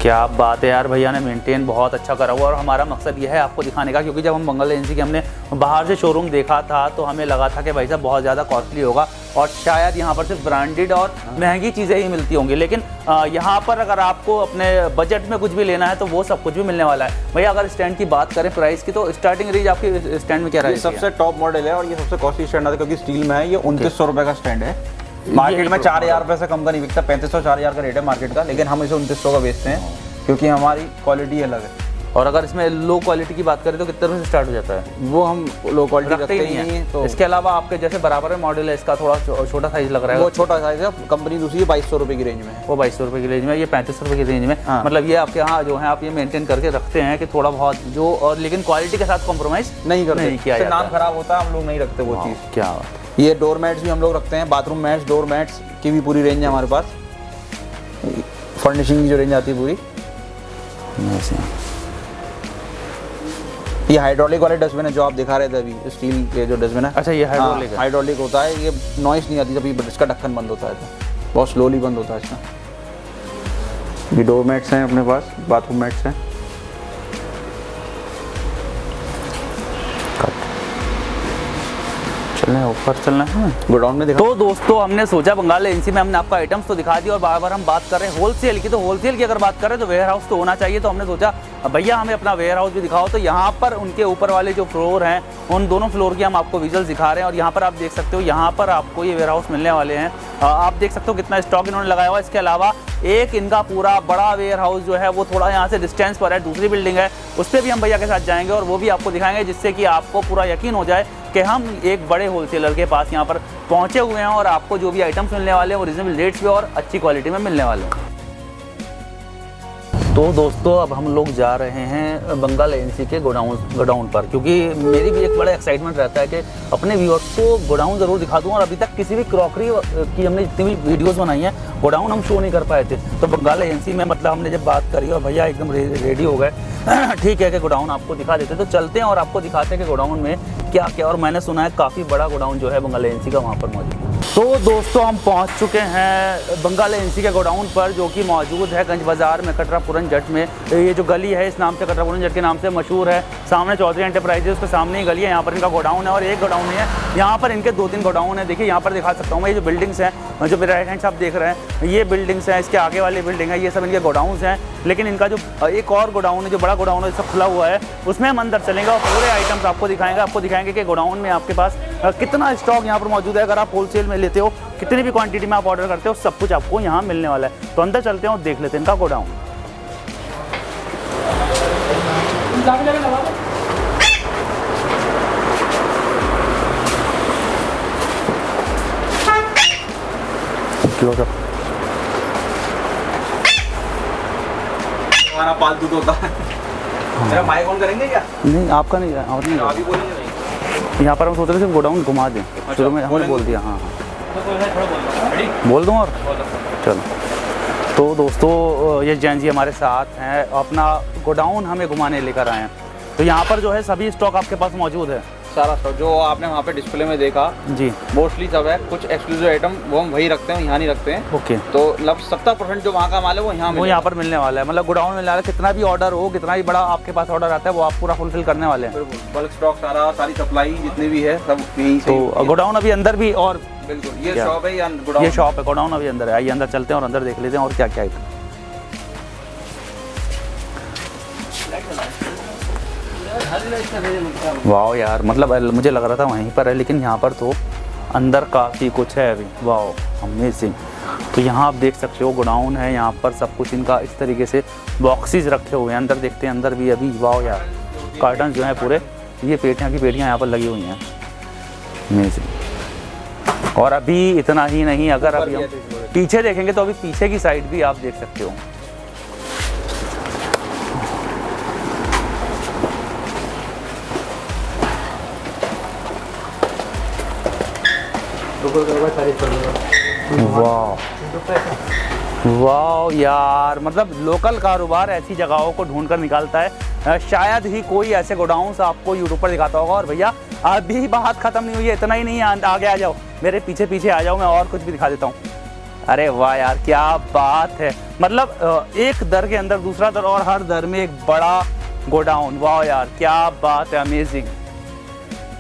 क्या बात है यार, भैया ने मेंटेन बहुत अच्छा करा हुआ। और हमारा मकसद ये है आपको दिखाने का, क्योंकि जब हम मंगल एजेंसी के हमने बाहर से शोरूम देखा था तो हमें लगा था कि भाई साहब बहुत ज़्यादा कॉस्टली होगा और शायद यहाँ पर सिर्फ ब्रांडेड और महंगी चीज़ें ही मिलती होंगी। लेकिन यहाँ पर अगर आपको अपने बजट में कुछ भी लेना है तो वो सब कुछ भी मिलने वाला है। भैया अगर स्टैंड की बात करें प्राइस की, तो स्टार्टिंग रेंज आपकी स्टैंड में क्या रहेगी? सबसे टॉप मॉडल है और ये सबसे कॉस्टली स्टैंड है, क्योंकि स्टील में है। ये 2900 रुपये का स्टैंड है। मार्केट में 4000 रुपये से कम का नहीं बिकता, 3500-4000 का रेट है मार्केट का, लेकिन हम इसे 2900 का बेचते हैं क्योंकि हमारी क्वालिटी अलग है। और अगर इसमें लो क्वालिटी की बात करें तो कितने रुपये से स्टार्ट हो जाता है? वो हम लो क्वालिटी रखते ही नहीं है। तो इसके अलावा आपके जैसे बराबर में मॉडल है, इसका थोड़ा छोटा साइज लग रहा है, वो छोटा साइज है। कंपनी दूसरी 2200 रुपये की रेंज में है, वो 2200 रुपये की रेंज में, ये 3500 रुपये की रेंज में। हाँ। मतलब ये आपके यहाँ जो है आप ये मेंटेन करके रखते हैं कि थोड़ा बहुत जो, और लेकिन क्वालिटी के साथ कॉम्प्रोमाइज़ नहीं करते, नहीं किया जाता, नाम खराब होता है, हम लोग नहीं रखते वो चीज़। क्या ये डोर मैट्स भी हम लोग रखते हैं, बाथरूम मैट्स, डोर मैट्स की भी पूरी रेंज है हमारे पास। फर्निशिंग की जो रेंज आती है पूरी। ये हाइड्रोलिक वाले डस्टबिन है जो आप दिखा रहे थे अभी, स्टील के जो डस्टबिन है। अच्छा, ये हाइड्रोलिक है? हाइड्रोलिक होता है, ये नॉइस नहीं आती जब इसका ढक्कन बंद होता है तो बहुत स्लोली बंद होता है इसका। ये डोर मैट्स हैं अपने पास, बाथरूम मैट्स हैं। चलना है ऊपर, चलना है गोडाउन में देखा। तो दोस्तों हमने सोचा बंगाल एजेंसी में हमने आपको आइटम्स तो दिखा दी और बार बार हम बात कर रहे हैं होलसेल की, तो होलसेल की अगर बात करें तो वेयर हाउस तो होना चाहिए। तो हमने सोचा भैया हमें अपना वेयर हाउस भी दिखाओ। तो यहाँ पर उनके ऊपर वाले जो फ्लोर हैं उन दोनों फ्लोर की हम आपको विजुअल्स दिखा रहे हैं। और यहाँ पर आप देख सकते हो, यहाँ पर आपको ये वेयर हाउस मिलने वाले हैं। आप देख सकते हो कितना स्टॉक इन्होंने लगाया हुआ है। इसके अलावा एक इनका पूरा बड़ा वेयर हाउस जो है वो थोड़ा यहाँ से डिस्टेंस पर है, दूसरी बिल्डिंग है, उस पर भी हम भैया के साथ जाएंगे और वो भी आपको दिखाएंगे, जिससे कि आपको पूरा यकीन हो जाए कि हम एक बड़े होलसेलर के पास यहाँ पर पहुँचे हुए हैं और आपको जो भी आइटम्स मिलने वाले हैं वो रीजनेबल रेट्स पे और अच्छी क्वालिटी में मिलने वाले हैं। तो दोस्तों अब हम लोग जा रहे हैं बंगाल एजेंसी के गोडाउन पर, क्योंकि मेरी भी एक बड़ा एक्साइटमेंट रहता है कि अपने व्यूअर्स को गोडाउन ज़रूर दिखा दूँ। और अभी तक किसी भी क्रॉकरी की हमने जितनी भी वीडियोस बनाई हैं गोडाउन हम शो नहीं कर पाए थे। तो बंगाल एजेंसी में मतलब हमने जब बात करी और भैया एकदम रेडी हो गए ठीक है कि गोडाउन आपको दिखा देते, तो चलते हैं और आपको दिखाते हैं कि गोडाउन में क्या क्या। और मैंने सुना है काफ़ी बड़ा गोडाउन जो है बंगाल एजेंसी का वहाँ पर मौजूद है। तो दोस्तों हम पहुंच चुके हैं बंगाल एजेंसी के गोडाउन पर, जो कि मौजूद है गंज बाज़ार में, कटरा पूरन जट में। ये जो गली है इस नाम से, कटरा पूरन जट के नाम से मशहूर है। सामने चौधरी एंटरप्राइजेस, उसके सामने ही गली है, यहाँ पर इनका गोडाउन है। और एक गोडाउन है, यहाँ पर इनके 2-3 गोडाउन है। देखिए यहाँ पर दिखा सकता हूँ मैं, ये जो बिल्डिंग्स हैं, जो मेरे राइट हैंड से आप देख रहे हैं, ये बिल्डिंग्स हैं। इसके आगे वाली बिल्डिंग है, ये सब इनके गोडाउन्स हैं। लेकिन इनका जो एक और गोडाउन है, जो बड़ा गोडाउन है, सब खुला हुआ है, उसमें हम अंदर चलेंगे और पूरे आइटम्स आपको दिखाएंगे कि गोडाउन में आपके पास कितना स्टॉक यहाँ पर मौजूद है। अगर आप होलसेल में लेते हो, कितनी भी क्वांटिटी में आप ऑर्डर करते हो, सब कुछ आपको यहाँ मिलने वाला है। तो अंदर चलते हैं और देख लेते हैं इनका गोडाउन। हमारा पालतू तो होता है। मेरा माइक ऑन करेंगे क्या? नहीं, आपका नहीं, और नहीं अभी बोलेंगे नहीं। यहाँ पर हम सोच रहे थे सिर्फ गोडाउन घुमा दें। शुरू में हमने बोल दिया। हाँ बोल दूँ और चलो। तो दोस्तों ये जैन जी हमारे साथ हैं, अपना गोडाउन हमें घुमाने लेकर आए हैं। तो यहाँ पर जो है सभी स्टॉक आपके पास मौजूद है। सारा स्टॉक जो आपने वहाँ पे डिस्प्ले में देखा जी, मोस्टली सब है। कुछ एक्सक्लूसिव आइटम वो हम वही रखते हैं, यहाँ नहीं रखते हैं। ओके। तो मतलब 70% जो वहाँ का माल है वो यहाँ पर मिलने वाला है। मतलब गोडाउन में मिलने वाला है। कितना भी ऑर्डर हो, कितना भी बड़ा आपके पास ऑर्डर आता है, वो आप पूरा फुलफिल करने वाले हैं। बल्क स्टॉक सारी सप्लाई जितनी भी है सब यहीं से। तो गोडाउन अभी अंदर भी, और बिल्कुल ये शॉप है या गोडाउन? ये शॉप है, गोडाउन अभी अंदर है। आइए अंदर चलते हैं और अंदर देख लेते हैं और क्या क्या आइटम। वाह यार, मतलब मुझे लग रहा था वहीं पर है, लेकिन यहाँ पर तो अंदर काफ़ी कुछ है अभी। वाह अमेजिंग। तो यहाँ आप देख सकते हो गोडाउन है, यहाँ पर सब कुछ इनका इस तरीके से बॉक्सेस रखे हुए हैं। अंदर देखते हैं, अंदर भी अभी वाह यार, कार्टन जो है पूरे, ये पेटियाँ की पेटियाँ यहाँ पर लगी हुई हैं। अमेजिंग। और अभी इतना ही नहीं, अगर अभी हम पीछे देखेंगे तो अभी पीछे की साइड भी आप देख सकते हो। वाह वाह यार, मतलब लोकल कारोबार ऐसी जगहों को ढूंढ कर निकालता है। शायद ही कोई ऐसे गोडाउन्स आपको यूट्यूब पर दिखाता होगा। और भैया अभी बात खत्म नहीं हुई है, इतना ही नहीं है, आगे आ जाओ, मेरे पीछे पीछे आ जाओ, मैं और कुछ भी दिखा देता हूँ। अरे वाह यार, क्या बात है। मतलब एक दर के अंदर दूसरा दर, और हर दर में एक बड़ा गोडाउन। वाह यार, क्या बात है, अमेजिंग।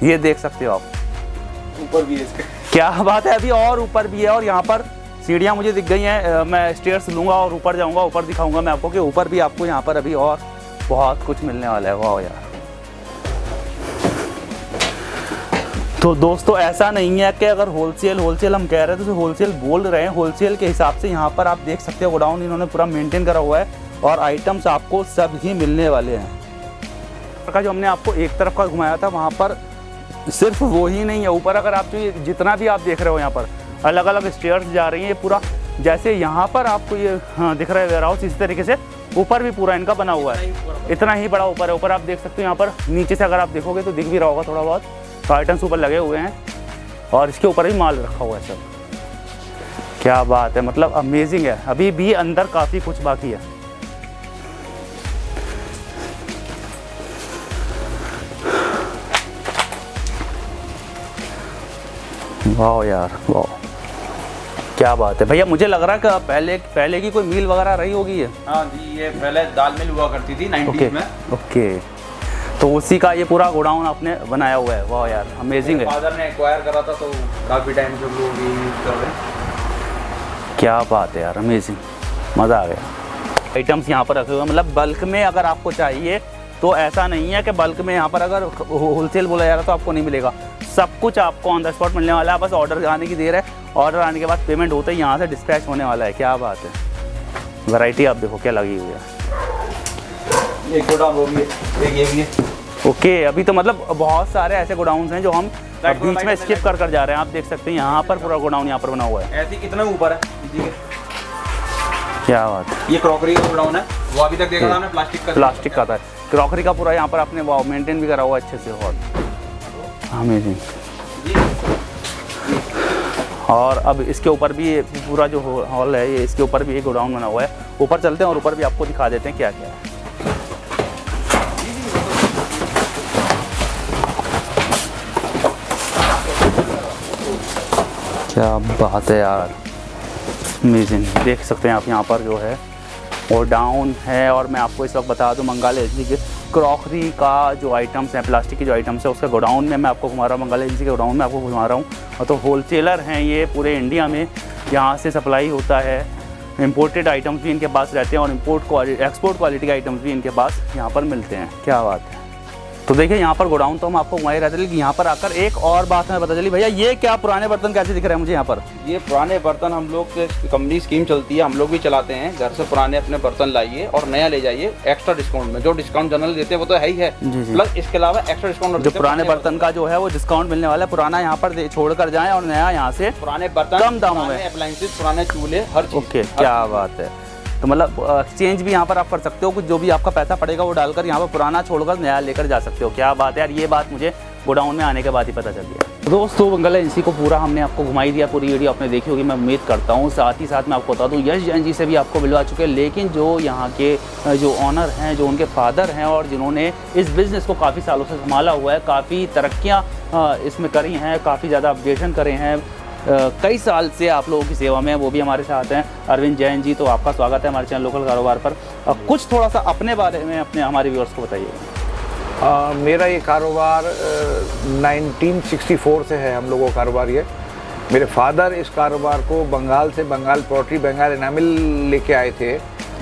ये देख सकते हो आप, ऊपर भी है इसके। क्या बात है, अभी और ऊपर भी है। और यहाँ पर सीढ़ियाँ मुझे दिख गई हैं। मैं स्टेयर्स लूँगा और ऊपर जाऊँगा, ऊपर दिखाऊँगा मैं आपको कि ऊपर भी आपको यहाँ पर अभी और बहुत कुछ मिलने वाला है। वाह यार। तो दोस्तों ऐसा नहीं है कि अगर होलसेल हम कह रहे हैं तो होलसेल बोल रहे हैं। होलसेल के हिसाब से यहाँ पर आप देख सकते हो गोडाउन इन्होंने पूरा मेंटेन करा हुआ है, और आइटम्स आपको सब ही मिलने वाले हैं। का जो हमने आपको एक तरफ का घुमाया था, वहाँ पर सिर्फ वो ही नहीं है, ऊपर अगर आप जो जितना भी आप देख रहे हो यहाँ पर अलग अलग स्टेयर्स जा रही हैं। ये पूरा जैसे यहाँ पर आपको ये दिख रहा है वेयर हाउस, इसी तरीके से ऊपर भी पूरा इनका बना हुआ है। इतना ही बड़ा ऊपर है। ऊपर आप देख सकते हो, यहाँ पर नीचे से अगर आप देखोगे तो दिख भी रहा होगा थोड़ा बहुत, तो आइटम्स ऊपर लगे हुए हैं और इसके ऊपर भी माल रखा हुआ है सब। क्या बात है, मतलब अमेजिंग है। अभी भी अंदर काफ़ी कुछ बाकी है। वाह यार वाह, क्या बात है भैया। मुझे लग रहा है कि पहले की कोई मिल वगैरह रही होगी ये। हाँ जी, ये पहले दाल मिल हुआ करती थी 90s में। ओके, तो उसी का ये पूरा गोडाउन आपने बनाया हुआ है। वाह यार अमेजिंग है। फादर ने एक्वायर करा था, तो काफ़ी टाइम से लोग यूज़ कर रहे हैं। क्या बात है यार, अमेजिंग, मज़ा आ गया। आइटम्स यहाँ पर रखे हुए हैं, मतलब बल्क में अगर आपको चाहिए तो ऐसा नहीं है कि बल्क में यहाँ पर अगर होलसेल बोला जा रहा है तो आपको नहीं मिलेगा। सब कुछ आपको ऑन द स्पॉट मिलने वाला है। बस ऑर्डर आने की देर है, ऑर्डर आने के बाद पेमेंट होते ही यहाँ से डिस्पैच होने वाला है। क्या बात है, वैरायटी आप देखो क्या लगी हुई है। एक गोडाउन वो भी है, एक ये भी है। ओके, अभी तो मतलब बहुत सारे ऐसे गोडाउन्स हैं जो हम बीच में स्किप कर जा रहे हैं। आप देख सकते हैं यहाँ पर पूरा गोडाउन यहाँ पर बना हुआ है। ऐसे कितना ऊपर है, क्या बात है। ये क्रॉकरी का गोडाउन है, वो अभी तक देखा था हमने, प्लास्टिक का था। क्रॉकरी का पूरा यहाँ पर आपने वो मेंटेन भी करा हुआ अच्छे से। और अमेजिंग। और अब इसके ऊपर भी पूरा जो हॉल है, ये इसके ऊपर भी एक गोडाउन बना हुआ है। ऊपर चलते हैं और ऊपर भी आपको दिखा देते हैं क्या क्या है। क्या बात है यार, अमेजिंग। देख सकते हैं आप यहाँ पर जो है वो डाउन है। और मैं आपको इस वक्त बता दूं बंगाल एजेंसी के क्रॉकरी का जो आइटम्स हैं, प्लास्टिक के जो आइटम्स हैं, उसके गोडाउन में मैं आपको घुमा रहा हूँ। बंगाल एजेंसी के गोडाउन में आपको घुमा रहा हूँ। और तो होलसेलर हैं ये पूरे इंडिया में, यहाँ से सप्लाई होता है। इम्पोर्टेड आइटम्स भी इनके पास रहते हैं और एक्सपोर्ट क्वालिटी के आइटम्स भी इनके पास यहाँ पर मिलते हैं। क्या बात है। तो देखिए यहाँ पर गोडाउन तो हम आपको घुमाए रहते हैं, लेकिन यहाँ पर आकर एक और बात हमें पता चली। भैया ये क्या पुराने बर्तन कैसे दिख रहे हैं मुझे यहाँ पर? ये पुराने बर्तन हम लोग कंपनी स्कीम चलती है, हम लोग भी चलाते हैं। घर से पुराने अपने बर्तन लाइए और नया ले जाइए एक्स्ट्रा डिस्काउंट में। जो डिस्काउंट जनरल देते हैं वो तो है ही है, प्लस इसके अलावा एक्स्ट्रा डिस्काउंट। जो पुराने बर्तन का जो है वो डिस्काउंट मिलने वाला है, पुराना यहाँ पर छोड़ कर जाएं और नया यहाँ से पुराने बर्तन कम दामों में, अप्लायंसेस, पुराने चूल्हे, हर चीज़। ओके, क्या बात है। तो मतलब एक्सचेंज भी यहाँ पर आप कर सकते हो, कुछ जो भी आपका पैसा पड़ेगा वो डालकर यहाँ पर पुराना छोड़कर नया लेकर जा सकते हो। क्या बात है यार, ये बात मुझे गोडाउन में आने के बाद ही पता चल गया। तो दोस्तों बंगाल एजेंसी को पूरा हमने आपको घुमाई दिया, पूरी वीडियो आपने देखी होगी मैं उम्मीद करता हूँ। साथ ही साथ मैं आपको बता दूँ यश जैन जी से भी आपको मिलवा चुके हैं, लेकिन जो यहाँ के जो ऑनर हैं, जो उनके फादर हैं और जिन्होंने इस बिज़नेस को काफ़ी सालों से संभाला हुआ है, काफ़ी तरक्कियाँ इसमें करी हैं, काफ़ी ज़्यादा अपडेशन करे हैं, कई साल से आप लोगों की सेवा में, वो भी हमारे साथ हैं अरविंद जैन जी। तो आपका स्वागत है हमारे चैनल लोकल कारोबार पर। कुछ थोड़ा सा अपने बारे में अपने हमारे व्यूअर्स को बताइए। मेरा ये कारोबार 1964 से है हम लोगों का कारोबार। ये मेरे फादर इस कारोबार को बंगाल से, बंगाल पोल्ट्री, बंगाल एनामिल लेके आए थे।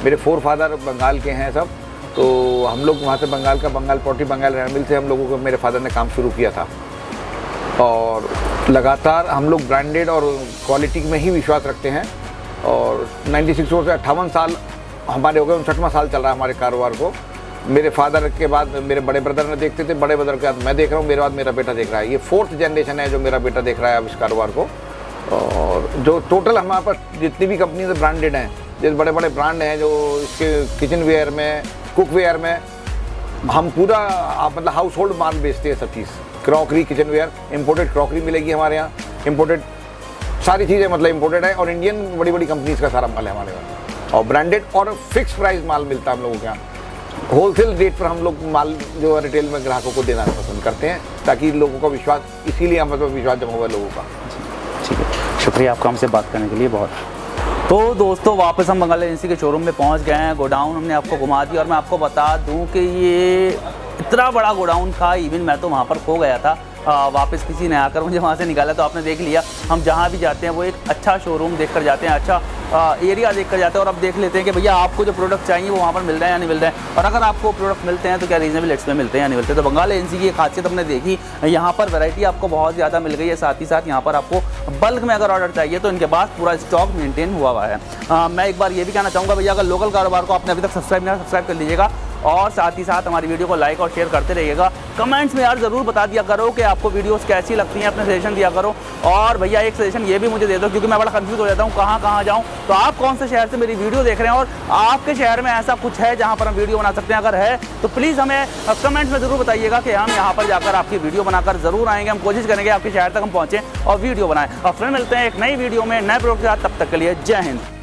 मेरे फोर फादर बंगाल के हैं सब, तो हम लोग वहाँ से बंगाल का बंगाल पोल्ट्री, बंगाल एनामिल से हम लोगों को मेरे फादर ने काम शुरू किया था। और लगातार हम लोग ब्रांडेड और क्वालिटी में ही विश्वास रखते हैं। और 96 से 58 साल हमारे हो गए, 59वां साल चल रहा है हमारे कारोबार को। मेरे फादर के बाद मेरे बड़े ब्रदर ने देखते थे, बड़े ब्रदर के बाद मैं देख रहा हूँ, मेरे बाद मेरा बेटा देख रहा है। ये 4th जनरेशन है जो मेरा बेटा देख रहा है अब इस कारोबार को। और जो टोटल हमारे पास जितनी भी कंपनी ब्रांडेड हैं, जैसे बड़े बड़े ब्रांड हैं जो इसके किचन वेयर में, कुक वेयर में, हम पूरा मतलब हाउस होल्ड माल बेचते हैं सब चीज़। Crockery, kitchen ware, imported crockery मिलेगी हमारे यहाँ, इम्पोर्टेड सारी चीज़ें मतलब इम्पोर्टेड है। और इंडियन बड़ी बड़ी कंपनीज का सारा माल है हमारे यहाँ, और ब्रांडेड और फिक्स प्राइस माल मिलता है हम लोगों के यहाँ। होलसेल रेट पर हम लोग माल जो रिटेल में ग्राहकों को देना पसंद करते हैं, ताकि लोगों का विश्वास, इसीलिए हम पर विश्वास जमा हुआ है लोगों का। ठीक है, शुक्रिया आपका हमसे बात करने के लिए बहुत। तो दोस्तों वापस हम बंगाल एजेंसी के शोरूम में पहुंच गए हैं। गोडाउन हमने आपको घुमा दिया और मैं आपको बता दूं कि ये इतना बड़ा गोडाउन था, इवन मैं तो वहाँ पर खो गया था। वापस किसी ने आकर मुझे वहाँ से निकाला। तो आपने देख लिया, हम जहाँ भी जाते हैं वो एक अच्छा शोरूम देख कर जाते हैं, अच्छा एरिया देख कर जाते हैं और अब देख लेते हैं कि भैया आपको जो प्रोडक्ट चाहिए वो वहाँ पर मिल रहा है या नहीं मिल रहा है, और अगर आपको प्रोडक्ट मिलते हैं तो क्या रीजनेबल रेट्स में मिलते हैं या नहीं मिलते। तो बंगाल एजेंसी की खासियत हमने देखी, यहाँ पर वैरायटी आपको बहुत ज़्यादा मिल गई है। साथ ही साथ यहाँ पर आपको बल्क में अगर ऑर्डर चाहिए तो इनके पास पूरा स्टॉक मेंटेन हुआ है। मैं एक बार ये भी कहना चाहूँगा भैया, अगर लोकल कारोबार को आपने अभी तक सब्सक्राइब नहीं, सब्सक्राइब कर लीजिएगा और साथ ही साथ हमारी वीडियो को लाइक और शेयर करते रहिएगा। कमेंट्स में यार ज़रूर बता दिया करो कि आपको वीडियोस कैसी लगती हैं, अपने सजेशन दिया करो। और भैया एक सजेशन ये भी मुझे दे दो, क्योंकि मैं बड़ा कंफ्यूज हो जाता हूँ कहाँ जाऊँ। तो आप कौन से शहर से मेरी वीडियो देख रहे हैं और आपके शहर में ऐसा कुछ है जहाँ पर हम वीडियो बना सकते हैं? अगर है तो प्लीज़ हमें कमेंट्स में ज़रूर बताइएगा कि हम यहाँ पर जाकर आपकी वीडियो बनाकर ज़रूर आएंगे। हम कोशिश करेंगे आपके शहर तक हम पहुँचें और वीडियो बनाएं। और फिर मिलते हैं एक नई वीडियो में नए प्रोडक्ट के साथ, तब तक के लिए जय हिंद।